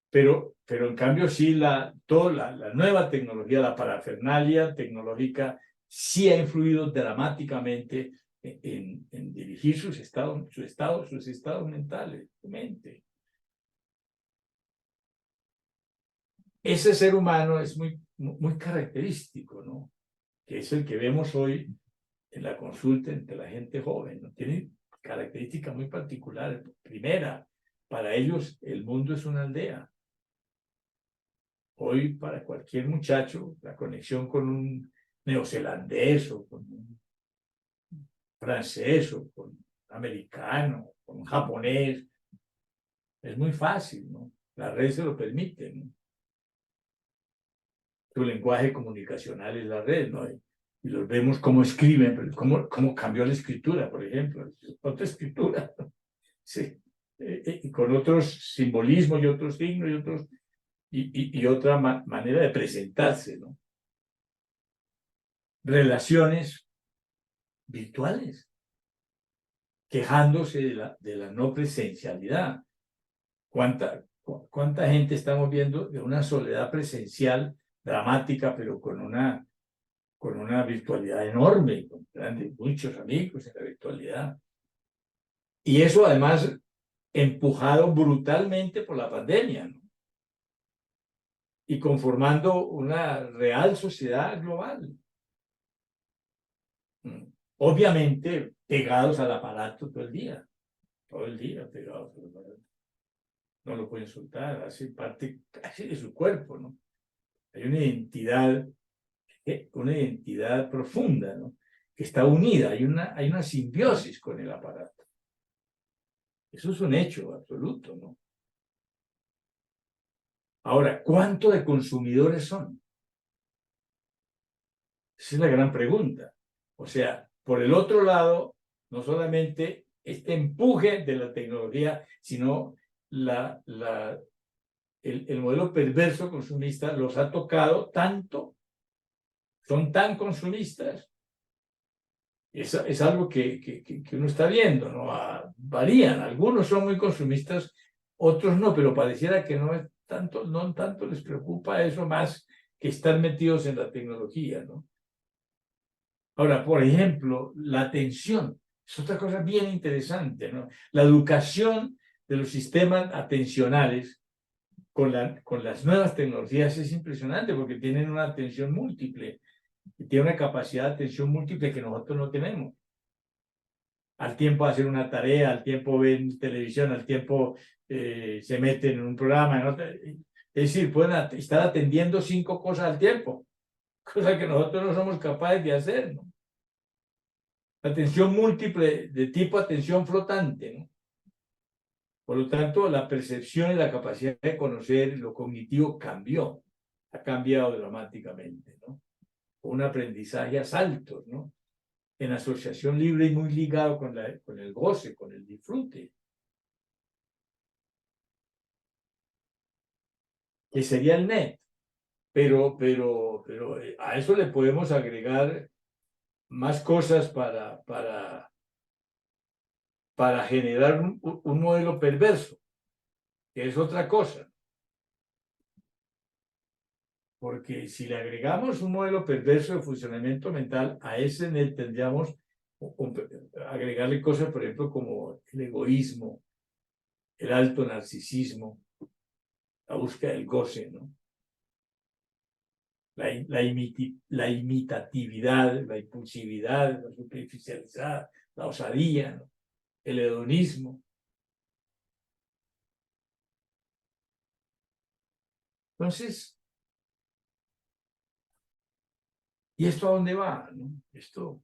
Pero en cambio sí, toda la nueva tecnología, la parafernalia tecnológica, sí ha influido dramáticamente en dirigir sus estados mentales, su mente. Ese ser humano es muy característico, ¿no? Que es el que vemos hoy en la consulta entre la gente joven, ¿no? Tiene características muy particulares. Primera, para ellos el mundo es una aldea. Hoy, para cualquier muchacho, la conexión con un neozelandés o con un francés o con un americano, con un japonés, es muy fácil, ¿no? La red se lo permite, ¿no? su lenguaje comunicacional es la red, ¿no? Y los vemos cómo escriben, pero cómo cambió la escritura, por ejemplo. Otra escritura, sí. Y con otros simbolismos y otros signos y otra manera de presentarse, ¿no? Relaciones virtuales, quejándose de la no presencialidad. ¿Cuánta gente estamos viendo de una soledad presencial dramática, pero con una virtualidad enorme, con muchos amigos en la virtualidad? Y eso además empujado brutalmente por la pandemia, ¿no? Y conformando una real sociedad global. Obviamente pegados al aparato todo el día pegados al aparato. No lo pueden soltar, hace parte casi de su cuerpo, ¿no? Hay una identidad profunda, ¿no? Que está unida, hay una simbiosis con el aparato. Eso es un hecho absoluto, ¿no? Ahora, ¿cuánto de consumidores son? Esa es la gran pregunta. O sea, por el otro lado, no solamente este empuje de la tecnología, sino el modelo perverso consumista los ha tocado tanto, son tan consumistas. Es algo que uno está viendo, ¿no? Varían, algunos son muy consumistas, otros no, pero pareciera que no tanto les preocupa eso más que estar metidos en la tecnología, ¿no? Ahora, por ejemplo, la atención es otra cosa bien interesante, ¿no? La educación de los sistemas atencionales con las nuevas tecnologías es impresionante porque tienen una atención múltiple, tiene una capacidad de atención múltiple que nosotros no tenemos. Al tiempo hacer una tarea, al tiempo ven televisión, al tiempo se meten en un programa. ¿No? Es decir, pueden estar atendiendo 5 cosas al tiempo, cosa que nosotros no somos capaces de hacer, ¿no? Atención múltiple de tipo atención flotante, ¿no? Por lo tanto, la percepción y la capacidad de conocer lo cognitivo ha cambiado dramáticamente, ¿no? Un aprendizaje a saltos, ¿no? En asociación libre y muy ligado con el goce, con el disfrute, que sería el net. Pero a eso le podemos agregar más cosas para generar un modelo perverso, que es otra cosa. Porque si le agregamos un modelo perverso de funcionamiento mental, a ese net tendríamos agregarle cosas, por ejemplo, como el egoísmo, el alto narcisismo, la búsqueda del goce, ¿no? La imitatividad, la impulsividad, la superficialidad, la osadía, ¿no? El hedonismo. Entonces, ¿y esto a dónde va? ¿No? ¿Esto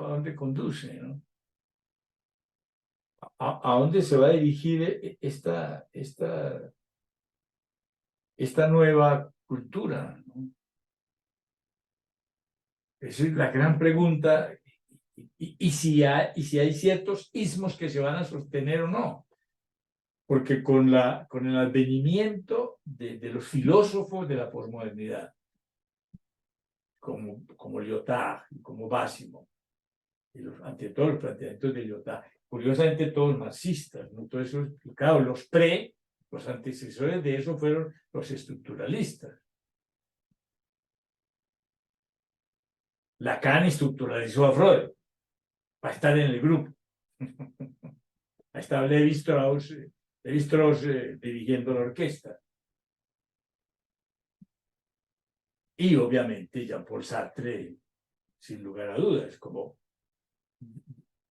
a dónde conduce? ¿No? ¿A dónde se va a dirigir esta nueva cultura? ¿No? Esa es la gran pregunta. Y si hay ciertos ismos que se van a sostener o no. Porque con el advenimiento de los filósofos de la posmodernidad, como Lyotard, como Básimo, y ante todo los planteamientos de Lyotard, curiosamente todos marxistas, ¿no? Todo eso, claro, los antecesores de eso fueron los estructuralistas. Lacan estructuralizó a Freud para estar en el grupo. Ahí estaba Levi-Strauss dirigiendo la orquesta. Y obviamente Jean-Paul Sartre, sin lugar a dudas,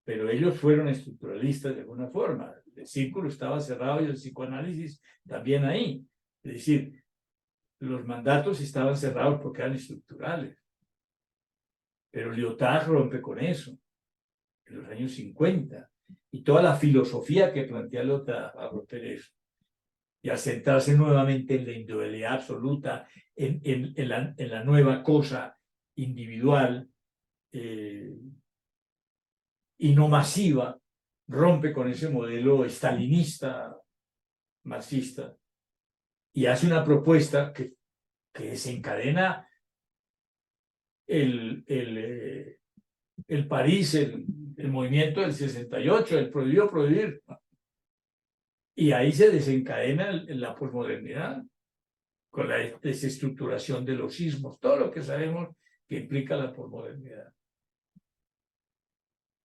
pero ellos fueron estructuralistas de alguna forma. El círculo estaba cerrado y el psicoanálisis también ahí. Es decir, los mandatos estaban cerrados porque eran estructurales. Pero Lyotard rompe con eso en los años 50. Y toda la filosofía que plantea Lyotard a romper eso. y al centrarse nuevamente en la individualidad absoluta, en la nueva cosa individual y no masiva, rompe con ese modelo stalinista, marxista, y hace una propuesta que desencadena el París, el movimiento del 68, el prohibido prohibir. Y ahí se desencadena la posmodernidad, con la desestructuración de los sismos, todo lo que sabemos que implica la posmodernidad.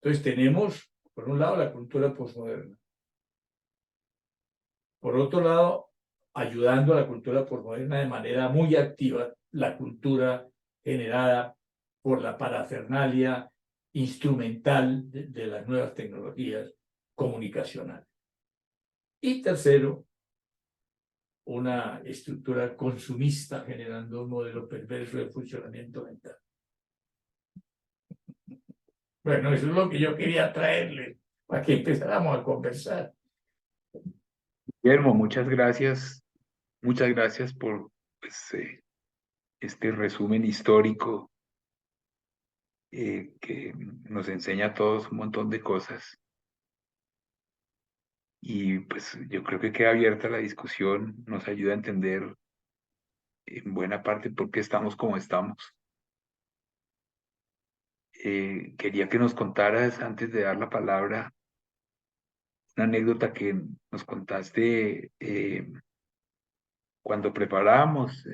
Entonces tenemos, por un lado, la cultura posmoderna. Por otro lado, ayudando a la cultura posmoderna de manera muy activa, la cultura generada por la parafernalia instrumental de las nuevas tecnologías comunicacionales. Y tercero, una estructura consumista generando un modelo perverso de funcionamiento mental. Bueno, eso es lo que yo quería traerle para que empezáramos a conversar. Guillermo, muchas gracias por pues, este resumen histórico que nos enseña a todos un montón de cosas. Y pues yo creo que queda abierta la discusión, nos ayuda a entender en buena parte por qué estamos como estamos. Quería que nos contaras, antes de dar la palabra, una anécdota que nos contaste cuando preparábamos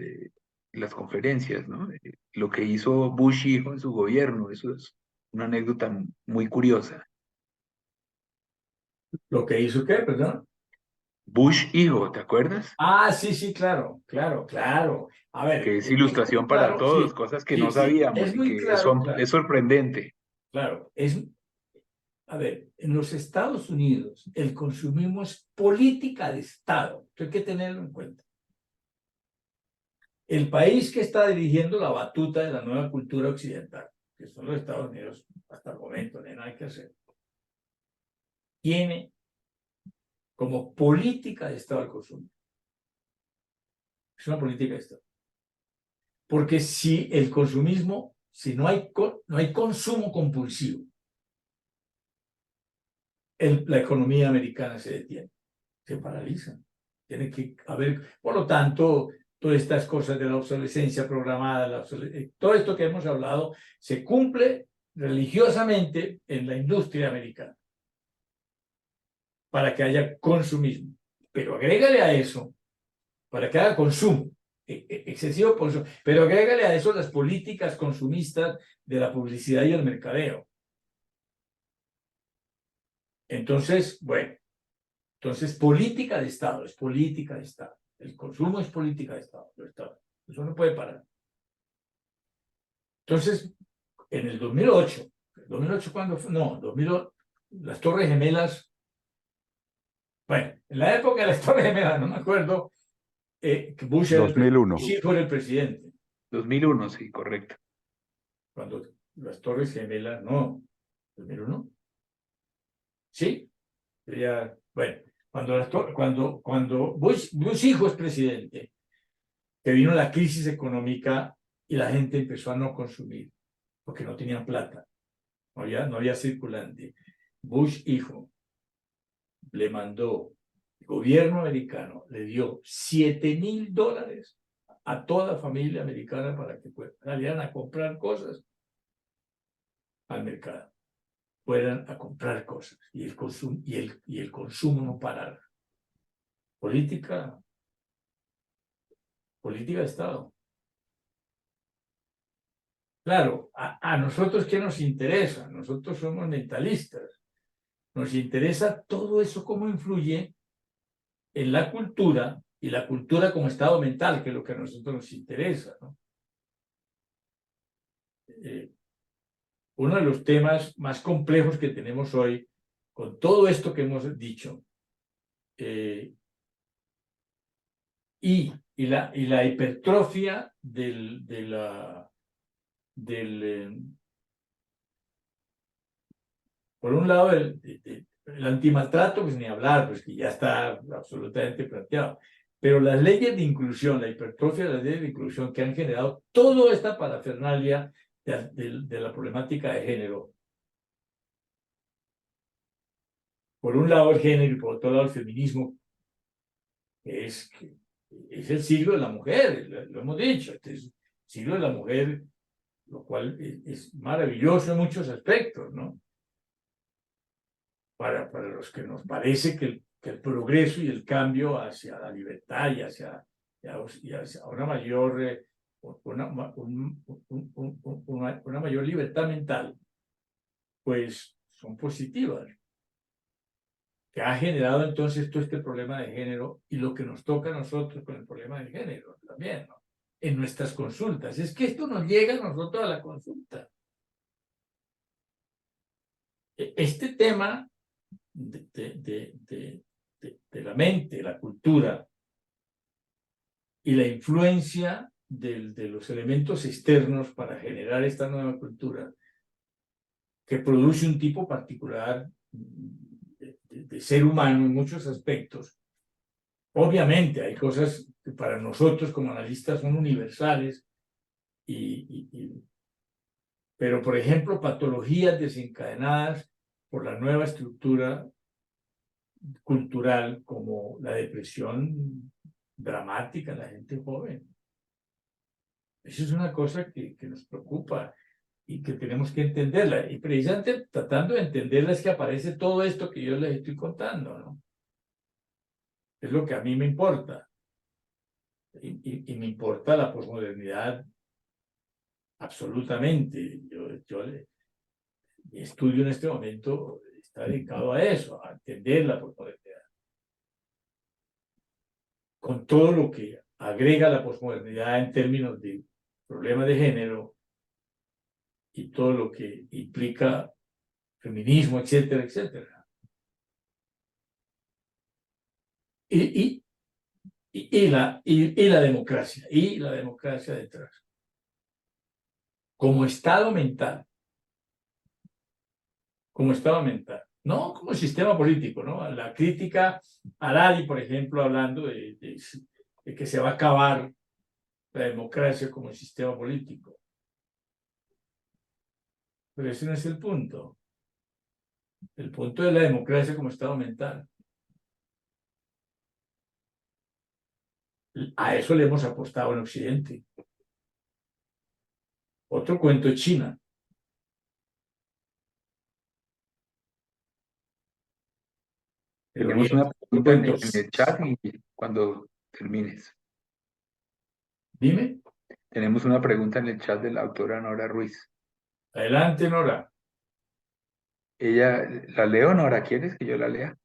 las conferencias, ¿no? Lo que hizo Bush hijo en su gobierno, eso es una anécdota muy curiosa. ¿Lo que hizo qué, perdón? Bush hijo, ¿te acuerdas? Ah, sí, sí, claro, claro, claro. A ver, Que es es muy ilustración para claro, todos, sí, cosas que no sí, sí, sabíamos es y muy que claro, son, es claro, sorprendente. claro. A ver, en los Estados Unidos el consumismo es política de Estado, esto hay que tenerlo en cuenta. El país que está dirigiendo la batuta de la nueva cultura occidental, que son los Estados Unidos hasta el momento, no hay nada que hacer, tiene como política de Estado el consumo. Es una política de Estado. Porque si el consumismo, si no hay consumo compulsivo, la economía americana se detiene, se paraliza. Tiene que haber, por lo tanto, todas estas cosas de la obsolescencia programada, todo esto que hemos hablado, se cumple religiosamente en la industria americana para que haya consumismo. Pero agrégale a eso, para que haya consumo, excesivo consumo, pero agrégale a eso las políticas consumistas de la publicidad y el mercadeo. Entonces, bueno, entonces política de Estado, es política de Estado. El consumo es política de Estado. Eso no puede parar. Entonces, en el 2008 ¿cuándo fue? No, 2008, las Torres Gemelas, bueno, en la época de las Torres Gemelas, no me acuerdo, que Bush era 2001. el presidente. 2001, sí, correcto. Cuando las Torres Gemelas, no, 2001. Sí, ya, bueno, cuando Bush hijo es presidente, que vino la crisis económica y la gente empezó a no consumir, porque no tenían plata, no había circulante. Bush hijo le mandó, el gobierno americano le dio $7,000 a toda familia americana para que salieran a comprar cosas al mercado, fueran a comprar cosas y el consumo no parara. Política de Estado. Claro, a nosotros, ¿qué nos interesa? Nosotros somos mentalistas. Nos interesa todo eso, cómo influye en la cultura y la cultura como estado mental, que es lo que a nosotros nos interesa, ¿no? Uno de los temas más complejos que tenemos hoy, con todo esto que hemos dicho, y la hipertrofia por un lado, El antimaltrato, pues ni hablar, pues que ya está absolutamente planteado. Pero las leyes de inclusión, la hipertrofia de las leyes de inclusión que han generado toda esta parafernalia de la problemática de género. Por un lado el género y por otro lado el feminismo, es el siglo de la mujer, lo hemos dicho, este es el siglo de la mujer, lo cual es maravilloso en muchos aspectos, ¿no? Para los que nos parece que el progreso y el cambio hacia la libertad y hacia una mayor, una mayor libertad mental, pues son positivas, que ha generado entonces todo este problema de género y lo que nos toca a nosotros con el problema de género también, ¿no? En nuestras consultas. Es que esto nos llega a nosotros a la consulta. Este tema de la mente, la cultura y la influencia de los elementos externos para generar esta nueva cultura que produce un tipo particular de ser humano en muchos aspectos. Obviamente hay cosas que para nosotros como analistas son universales, pero por ejemplo patologías desencadenadas por la nueva estructura cultural como la depresión dramática en la gente joven. Eso es una cosa que nos preocupa y que tenemos que entenderla. Y precisamente tratando de entenderla es que aparece todo esto que yo les estoy contando, ¿no? Es lo que a mí me importa. Y me importa la posmodernidad absolutamente. Mi estudio en este momento está dedicado a eso, a entender la posmodernidad. Con todo lo que agrega la posmodernidad en términos de problemas de género y todo lo que implica feminismo, etcétera, etcétera. Y la democracia, y la democracia detrás. Como estado mental, no como sistema político, ¿no? La crítica a Ladi, por ejemplo, hablando de que se va a acabar la democracia como sistema político. Pero ese no es el punto. El punto de la democracia como estado mental. A eso le hemos apostado en Occidente. Otro cuento es China. Tenemos una Otro pregunta cuento. en el chat y cuando termines. Dime. Tenemos una pregunta en el chat de la autora Nora Ruiz. Adelante, Nora. Ella, ¿la leo, Nora? ¿Quieres que yo la lea?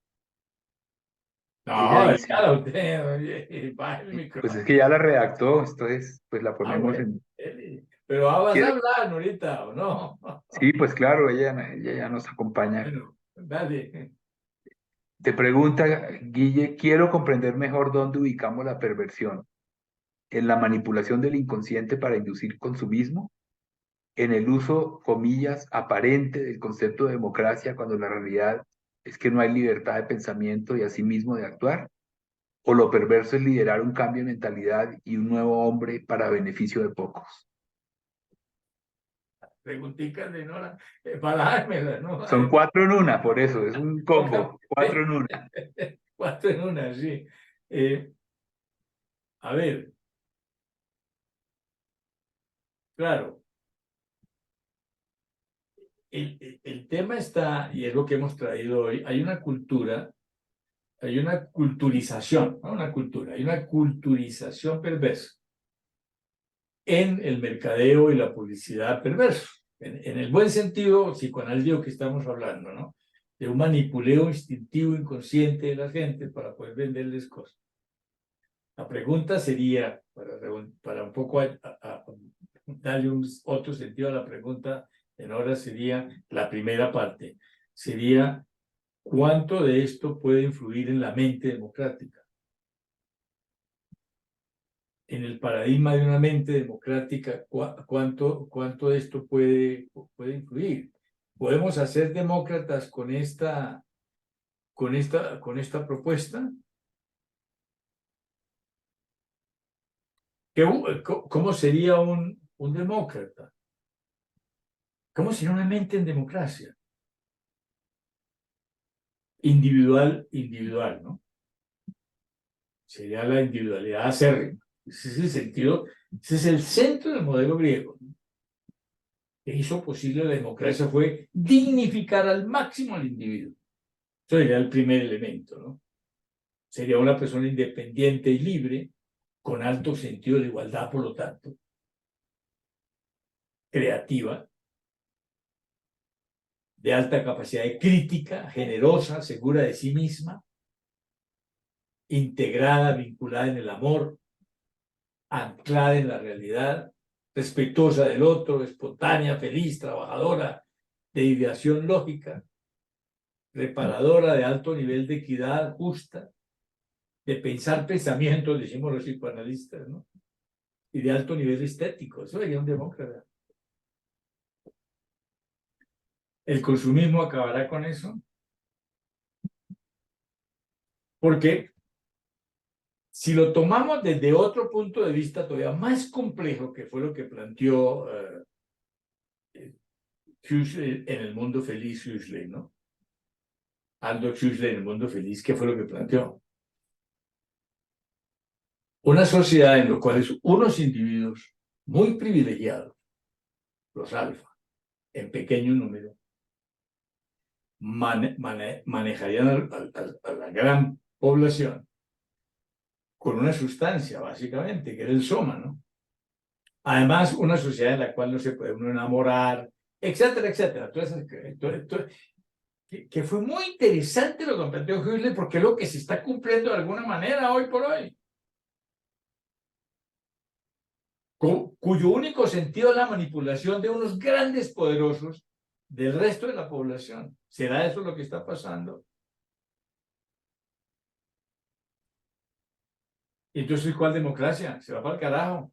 Ella No, dice, déjala usted. Baja el pues es micrófono. que ya la redactó, entonces pues la Ah, ponemos bueno. en... Pero vas a ¿Quiere? hablar, Norita, ¿o no? Sí, pues claro, ella ya nos acompaña. Bueno, dale. Te pregunta, Guille, quiero comprender mejor dónde ubicamos la perversión. ¿En la manipulación del inconsciente para inducir consumismo? ¿En el uso, comillas, aparente del concepto de democracia cuando la realidad es que no hay libertad de pensamiento y asimismo de actuar? ¿O lo perverso es liderar un cambio de mentalidad y un nuevo hombre para beneficio de pocos? Preguntica de Nora, para dármela, ¿no? Son cuatro en una, por eso, es un Otra, combo, cuatro en una. cuatro en una, sí. A ver, claro, el tema está, y es lo que hemos traído hoy, hay una cultura, hay una culturización, no una cultura, hay una culturización perversa en el mercadeo y la publicidad perverso, en el buen sentido psicoanalítico que estamos hablando, ¿no? De un manipuleo instintivo inconsciente de la gente para poder venderles cosas. La pregunta sería, para un poco darle otro sentido a la pregunta, en ahora sería la primera parte, sería ¿cuánto de esto puede influir en la mente democrática? En el paradigma de una mente democrática, ¿cuánto de esto puede influir? ¿Podemos hacer demócratas con esta con esta propuesta? ¿Cómo sería un demócrata? ¿Cómo sería una mente en democracia? Individual, ¿no? Sería la individualidad acérrima. Ese es el sentido, ese es el centro del modelo griego, ¿no? Que hizo posible la democracia fue dignificar al máximo al individuo. Eso sería el primer elemento, ¿no? Sería una persona independiente y libre, con alto sentido de igualdad, por lo tanto, creativa, de alta capacidad de crítica, generosa, segura de sí misma, integrada, vinculada en el amor, anclada en la realidad, respetuosa del otro, espontánea, feliz, trabajadora, de ideación lógica, reparadora, de alto nivel de equidad justa, de pensar pensamientos, decimos los psicoanalistas, ¿no? Y de alto nivel estético. Eso sería un demócrata. ¿El consumismo acabará con eso? Porque si lo tomamos desde otro punto de vista todavía más complejo, que fue lo que planteó Huxley en El Mundo Feliz, Huxley, ¿no? Aldous Huxley en El Mundo Feliz, ¿qué fue lo que planteó? Una sociedad en la cual unos individuos muy privilegiados, los alfa, en pequeño número, manejarían a la gran población con una sustancia, básicamente, que era el soma, ¿no? Además, una sociedad en la cual no se puede uno enamorar, etcétera, etcétera. Que fue muy interesante lo que planteó Huxley, porque es lo que se está cumpliendo de alguna manera hoy por hoy. Cuyo único sentido es la manipulación de unos grandes poderosos del resto de la población. ¿Será eso lo que está pasando? Y entonces, ¿cuál democracia? Se va para el carajo.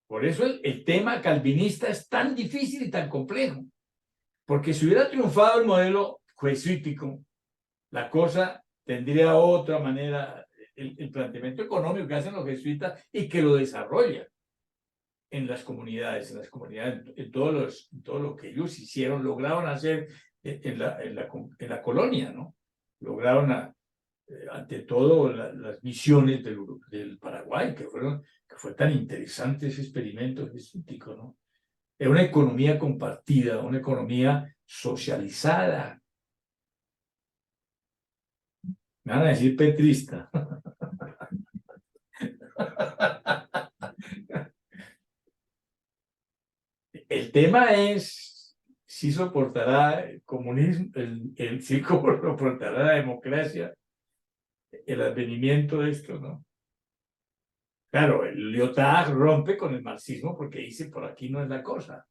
Por eso el tema calvinista es tan difícil y tan complejo. Porque si hubiera triunfado el modelo jesuítico, la cosa tendría otra manera, el planteamiento económico que hacen los jesuitas y que lo desarrolla en las comunidades, en todo lo que ellos hicieron, lograron hacer en la colonia, ¿no? Lograron, ante todo, las misiones del Paraguay, que fue tan interesante ese experimento jesuítico, ¿no? Es una economía compartida, una economía socializada. Me van a decir petrista. El tema es si soportará el comunismo, si soportará la democracia, el advenimiento de esto, ¿no? Claro, el Lyotard rompe con el marxismo porque dice, por aquí no es la cosa.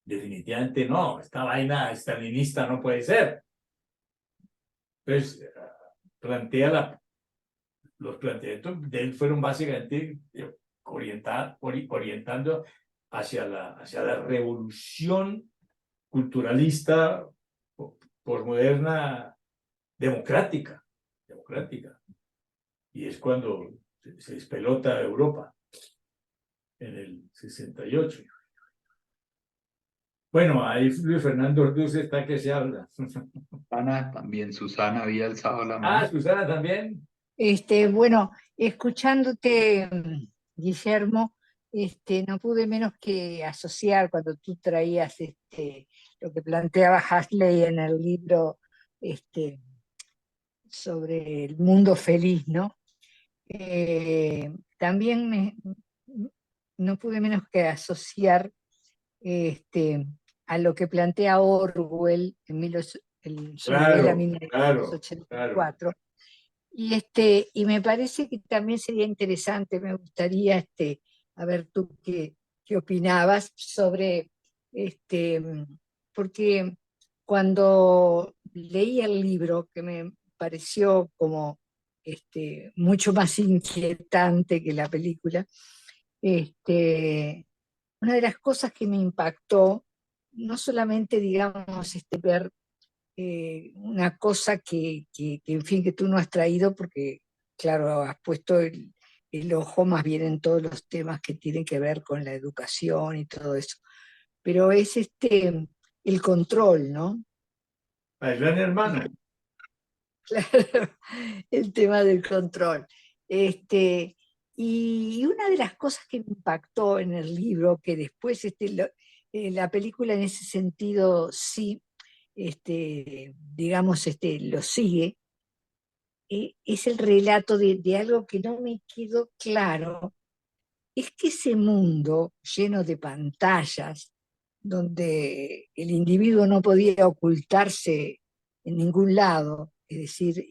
Definitivamente no, esta vaina estalinista no puede ser. Entonces, los planteamientos de él fueron básicamente orientando hacia la revolución culturalista posmoderna democrática. Y es cuando se despelota Europa en el 68. Bueno, ahí Luis Fernando Orduz está que se habla. Susana también, Susana había alzado la Ah, mano. Susana también. Bueno, escuchándote, Guillermo, no pude menos que asociar cuando tú traías lo que planteaba Huxley en el libro sobre el mundo feliz, ¿no? También no pude menos que asociar a lo que plantea Orwell en su novela Claro. 1984. Y me parece que también sería interesante, me gustaría a ver tú qué opinabas sobre, porque cuando leí el libro, que me pareció como mucho más inquietante que la película, una de las cosas que me impactó, no solamente, digamos, ver una cosa en fin, que tú no has traído porque, claro, has puesto el ojo más bien en todos los temas que tienen que ver con la educación y todo eso, pero es el control, ¿no? El Gran Hermano. Claro, el tema del control. Y una de las cosas que me impactó en el libro, que después la película en ese sentido sí, digamos, lo sigue, es el relato de algo que no me quedó claro, es que ese mundo lleno de pantallas, donde el individuo no podía ocultarse en ningún lado, es decir,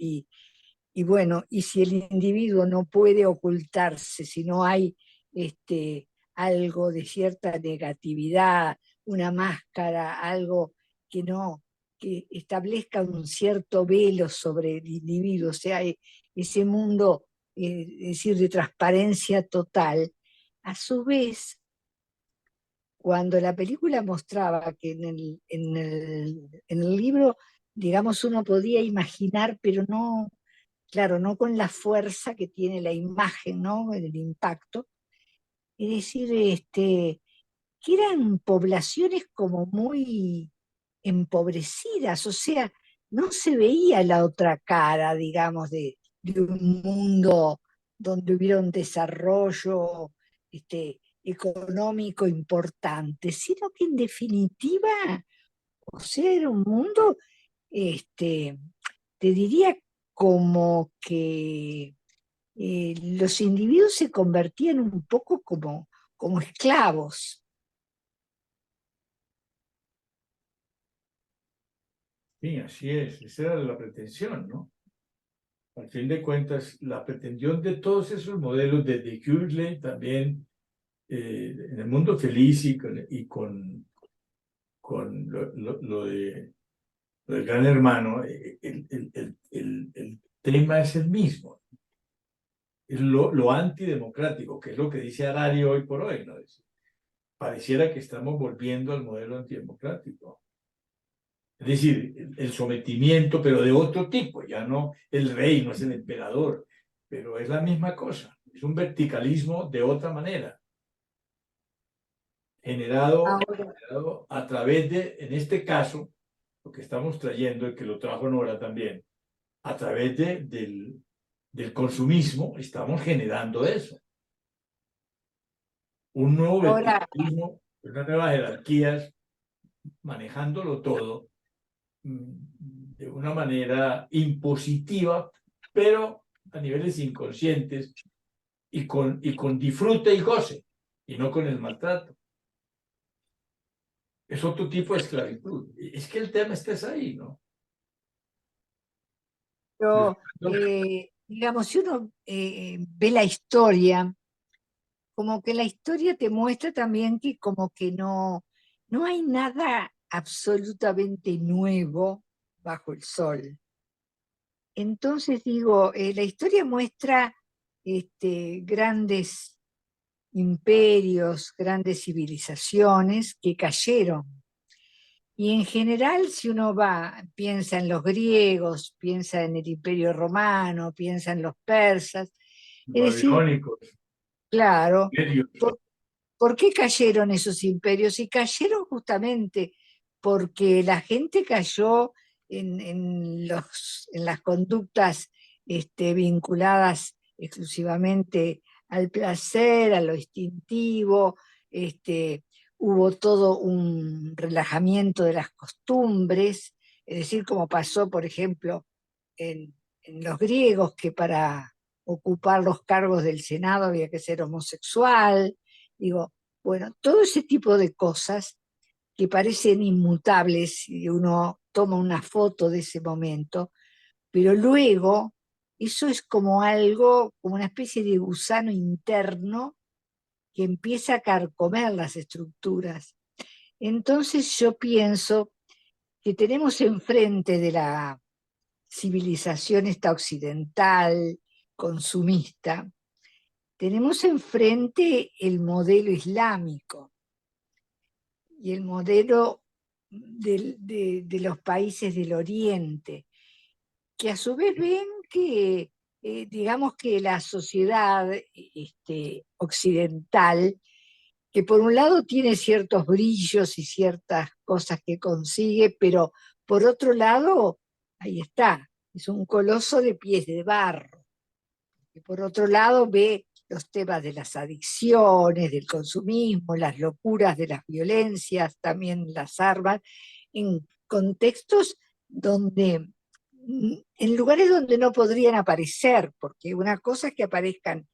y bueno, y si el individuo no puede ocultarse, si no hay algo de cierta negatividad, una máscara, algo que no, que establezca un cierto velo sobre el individuo, o sea, ese mundo, es decir, de transparencia total, a su vez, cuando la película mostraba que en el libro, digamos, uno podía imaginar, pero no, claro, no con la fuerza que tiene la imagen, ¿no? El impacto. Es decir, que eran poblaciones como muy empobrecidas, o sea, no se veía la otra cara, digamos, de un mundo donde hubiera un desarrollo económico importante, sino que en definitiva, o sea, era un mundo, este, te diría como que los individuos se convertían un poco como esclavos. Sí, así es. Esa era la pretensión, ¿no? Al fin de cuentas, la pretensión de todos esos modelos, desde Huxley también, en el mundo feliz con lo del Gran Hermano, el tema es el mismo. Es lo antidemocrático, que es lo que dice Harari hoy por hoy, ¿no? Pareciera que estamos volviendo al modelo antidemocrático. Es decir, el sometimiento, pero de otro tipo, ya no el rey, no es el emperador, pero es la misma cosa. Es un verticalismo de otra manera, Ahora, generado a través de, en este caso, lo que estamos trayendo, y que lo trajo Nora también, a través del consumismo, estamos generando eso. Un nuevo ahora, verticalismo, unas nuevas jerarquías, manejándolo todo de una manera impositiva, pero a niveles inconscientes y con disfrute y goce, y no con el maltrato. Es otro tipo de esclavitud. Es que el tema está ahí, ¿no? pero, digamos, si uno ve la historia, como que la historia te muestra también que como que no hay nada absolutamente nuevo bajo el sol. Entonces digo, la historia muestra grandes imperios, grandes civilizaciones que cayeron. Y en general, si uno piensa en los griegos, piensa en el Imperio Romano, piensa en los persas, es decir, Babilónicos, claro, medios. ¿por qué cayeron esos imperios? Y cayeron justamente porque la gente cayó en las conductas vinculadas exclusivamente al placer, a lo instintivo, hubo todo un relajamiento de las costumbres, es decir, como pasó, por ejemplo, en los griegos, que para ocupar los cargos del Senado había que ser homosexual. Digo, bueno, todo ese tipo de cosas que parecen inmutables si uno toma una foto de ese momento, pero luego eso es como algo, como una especie de gusano interno que empieza a carcomer las estructuras. Entonces yo pienso que tenemos enfrente de la civilización esta occidental, consumista, tenemos enfrente el modelo islámico. y el modelo de los países del Oriente, que a su vez ven que, digamos que la sociedad occidental, que por un lado tiene ciertos brillos y ciertas cosas que consigue, pero por otro lado, ahí está, es un coloso de pies de barro. Y por otro lado ve los temas de las adicciones, del consumismo, las locuras de las violencias, también las armas, en contextos donde, en lugares donde no podrían aparecer, porque una cosa es que aparezcan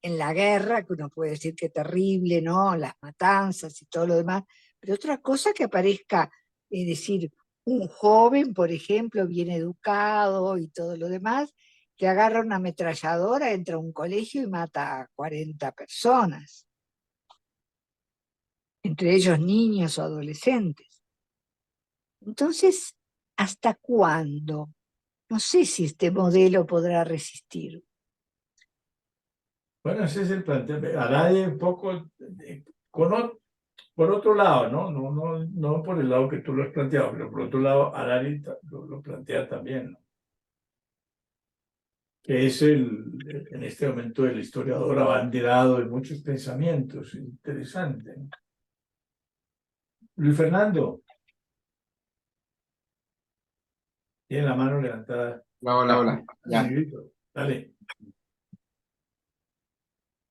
en la guerra, que uno puede decir que terrible, ¿no? Las matanzas y todo lo demás, pero otra cosa que aparezca, es decir, un joven, por ejemplo, bien educado y todo lo demás, que agarra una ametralladora, entra a un colegio y mata a 40 personas, entre ellos niños o adolescentes. Entonces, ¿hasta cuándo? No sé si este modelo podrá resistir. Bueno, ese es el planteamiento. Hará un poco por otro lado, ¿no? No por el lado que tú lo has planteado, pero por otro lado, Harari lo plantea también, ¿no? Que es en este momento el historiador abanderado de muchos pensamientos. Interesante, ¿no? Luis Fernando, tiene la mano levantada. Hola, hola, hola. Ya. Negrito. Dale.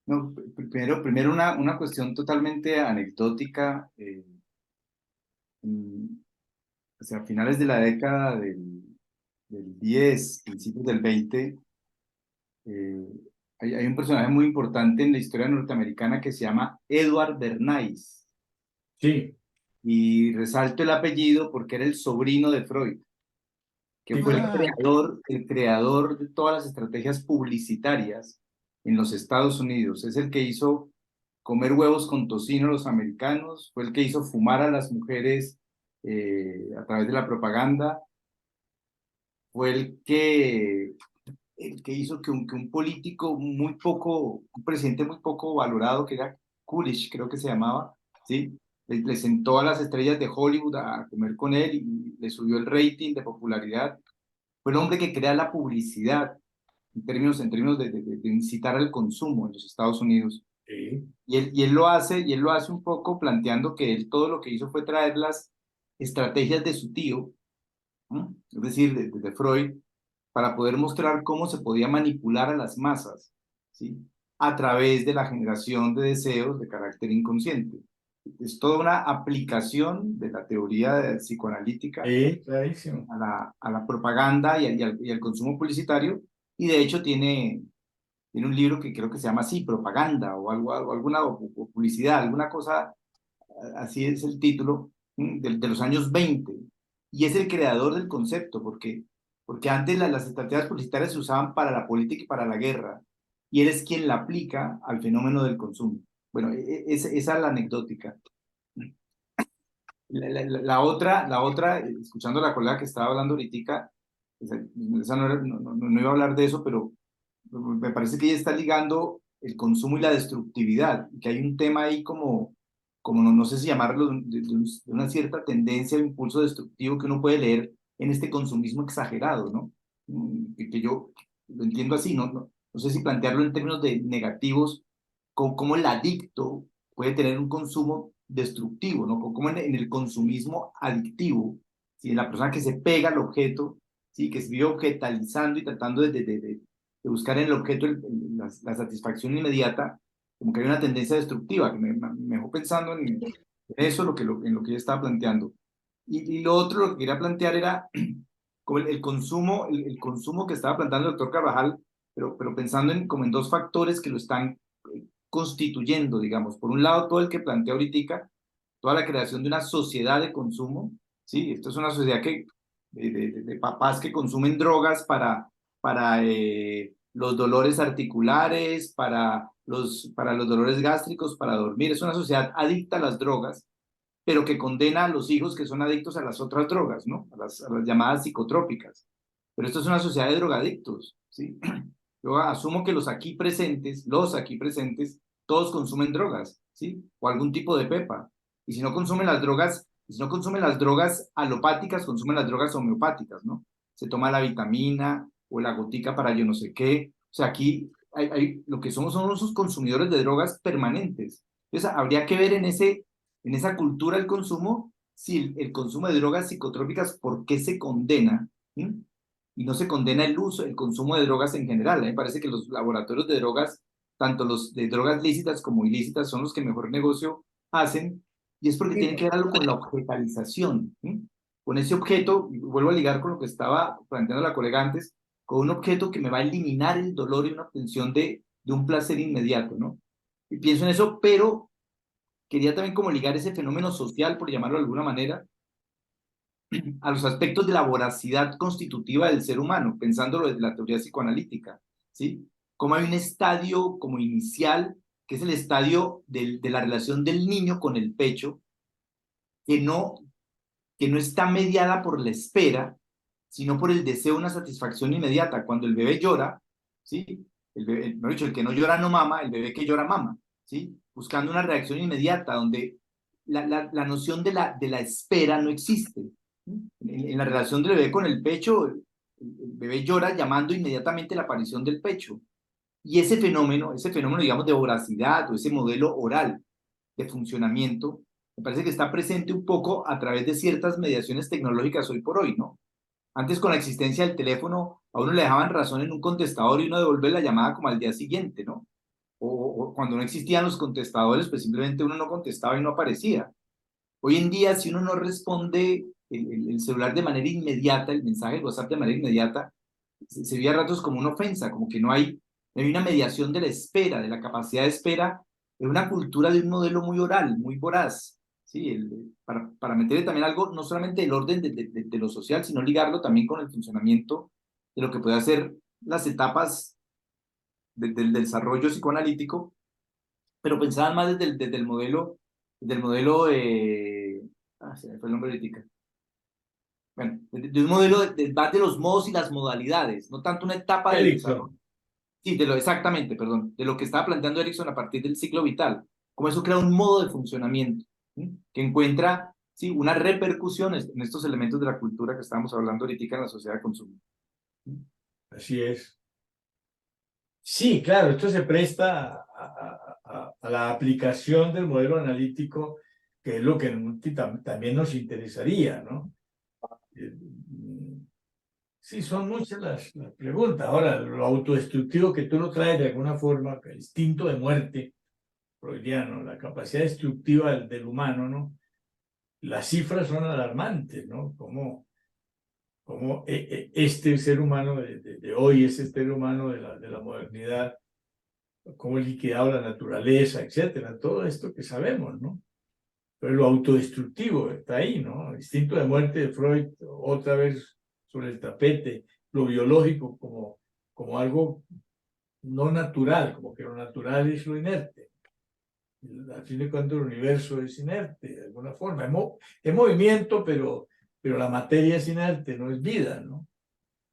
No, primero una cuestión totalmente anecdótica. Mm, o sea, a finales de la década del 10, principios del 20, eh, hay un personaje muy importante en la historia norteamericana que se llama Edward Bernays. Sí. Y resalto el apellido porque era el sobrino de Freud, que Sí, fue claro. el creador de todas las estrategias publicitarias en los Estados Unidos. Es el que hizo comer huevos con tocino a los americanos, fue el que hizo fumar a las mujeres a través de la propaganda, fue el que hizo que un político muy poco, un presidente muy poco valorado, que era Coolidge, creo que se llamaba, ¿sí? Le sentó a las estrellas de Hollywood a comer con él y le subió el rating de popularidad. Fue el hombre que crea la publicidad en términos de incitar al consumo en los Estados Unidos. Sí. Y él lo hace un poco planteando que él todo lo que hizo fue traer las estrategias de su tío, ¿no? Es decir, de Freud, para poder mostrar cómo se podía manipular a las masas, ¿sí? A través de la generación de deseos de carácter inconsciente. Es toda una aplicación de la teoría psicoanalítica Sí, clarísimo. a la propaganda y al consumo publicitario, y de hecho tiene un libro que creo que se llama así, Propaganda, o alguna o publicidad, alguna cosa, así es el título, de los años 20, y es el creador del concepto, porque antes las estrategias publicitarias se usaban para la política y para la guerra, y él es quien la aplica al fenómeno del consumo. Bueno, esa es la anecdótica. La otra, escuchando a la colega que estaba hablando ahorita, esa no iba a hablar de eso, pero me parece que ella está ligando el consumo y la destructividad, y que hay un tema ahí como no sé si llamarlo, de una cierta tendencia o impulso destructivo que uno puede leer en este consumismo exagerado, ¿no? Que yo lo entiendo así, no sé si plantearlo en términos de negativos, como el adicto puede tener un consumo destructivo, ¿no? Como en el consumismo adictivo, ¿sí? La persona que se pega al objeto, ¿sí? Que se vive objetalizando y tratando de buscar en el objeto la satisfacción inmediata, como que hay una tendencia destructiva, que me dejó pensando en eso, en lo que yo estaba planteando. Y lo otro, lo que quería plantear era como el consumo que estaba planteando el doctor Carvajal, pero pensando como en dos factores que lo están constituyendo, digamos. Por un lado, todo el que plantea ahorita, toda la creación de una sociedad de consumo, ¿sí? Esto es una sociedad de papás que consumen drogas para los dolores articulares, para los dolores gástricos, para dormir. Es una sociedad adicta a las drogas, pero que condena a los hijos que son adictos a las otras drogas, ¿no? A las llamadas psicotrópicas. Pero esto es una sociedad de drogadictos, ¿sí? Yo asumo que los aquí presentes, todos consumen drogas, ¿sí? O algún tipo de pepa. Y si no consumen las drogas, si no consumen las drogas alopáticas, consumen las drogas homeopáticas, ¿no? Se toma la vitamina o la gotica para yo no sé qué. O sea, aquí lo que somos son esos consumidores de drogas permanentes. Entonces, habría que ver en esa cultura del consumo, si el consumo de drogas psicotrópicas, ¿por qué se condena? ¿Sí? Y no se condena el uso, el consumo de drogas en general. A mí me parece que los laboratorios de drogas, tanto los de drogas lícitas como ilícitas, son los que mejor negocio hacen, y es porque tiene que ver algo con la objetalización. ¿Sí? Con ese objeto, y vuelvo a ligar con lo que estaba planteando la colega antes, con un objeto que me va a eliminar el dolor y una obtención de un placer inmediato, ¿no? Y pienso en eso, pero quería también como ligar ese fenómeno social, por llamarlo de alguna manera, a los aspectos de la voracidad constitutiva del ser humano, pensándolo desde la teoría psicoanalítica, ¿sí? Como hay un estadio como inicial, que es el estadio de la relación del niño con el pecho, que no está mediada por la espera, sino por el deseo de una satisfacción inmediata. Cuando el bebé llora, ¿sí? Mejor dicho, el que no llora no mama, el bebé que llora mama, ¿sí? Buscando una reacción inmediata, donde la noción de la espera no existe. En la relación del bebé con el pecho, el bebé llora llamando inmediatamente la aparición del pecho. Y ese fenómeno, digamos, de voracidad o ese modelo oral de funcionamiento, me parece que está presente un poco a través de ciertas mediaciones tecnológicas hoy por hoy, ¿no? Antes, con la existencia del teléfono, a uno le dejaban razón en un contestador y uno devolve la llamada como al día siguiente, ¿no? O cuando no existían los contestadores, pues simplemente uno no contestaba y no aparecía. Hoy en día, si uno no responde el celular de manera inmediata, el mensaje de WhatsApp de manera inmediata, se ve a ratos como una ofensa, como que no hay una mediación de la espera, de la capacidad de espera, en una cultura de un modelo muy oral, muy voraz, ¿sí? Para meterle también algo, no solamente el orden de lo social, sino ligarlo también con el funcionamiento de lo que puede hacer las etapas del desarrollo psicoanalítico, pero pensaban más desde el modelo, se me fue el nombre ahorita. Bueno, de un modelo más de los modos y las modalidades, no tanto una etapa del desarrollo. Erickson. Sí, exactamente, perdón, de lo que estaba planteando Erickson a partir del ciclo vital, cómo eso crea un modo de funcionamiento, ¿sí? Que encuentra, sí, unas repercusiones en estos elementos de la cultura que estábamos hablando ahorita en la sociedad de consumo. Así es. Sí, claro, esto se presta a la aplicación del modelo analítico, que es lo que también nos interesaría, ¿no? Sí, son muchas las preguntas. Ahora, lo autodestructivo que tú lo traes de alguna forma, el instinto de muerte freudiano, la capacidad destructiva del humano, ¿no? Las cifras son alarmantes, ¿no? Como este ser humano de hoy, ese ser humano de la modernidad, cómo ha liquidado la naturaleza, etcétera, todo esto que sabemos, ¿no? Pero lo autodestructivo está ahí, ¿no? El instinto de muerte de Freud, otra vez sobre el tapete, lo biológico como algo no natural, como que lo natural es lo inerte. Al fin de cuentas, el universo es inerte, de alguna forma. Es movimiento, pero la materia es inerte, no es vida, ¿no?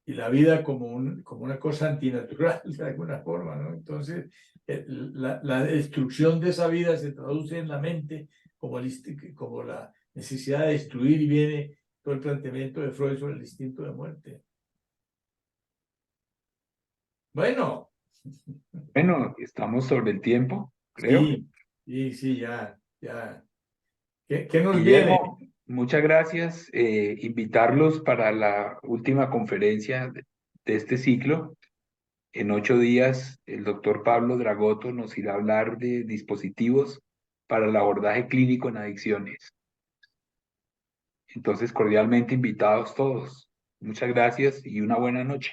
Y la vida como una cosa antinatural, de alguna forma, ¿no? Entonces, la destrucción de esa vida se traduce en la mente como la necesidad de destruir, y viene todo el planteamiento de Freud sobre el instinto de muerte. Bueno, Bueno, estamos sobre el tiempo, creo. sí, sí, ya. ¿Qué nos viene? Guillermo, muchas gracias. Invitarlos para la última conferencia de este ciclo. En 8 días, el doctor Pablo Dragoto nos irá a hablar de dispositivos para el abordaje clínico en adicciones. Entonces, cordialmente invitados todos. Muchas gracias y una buena noche.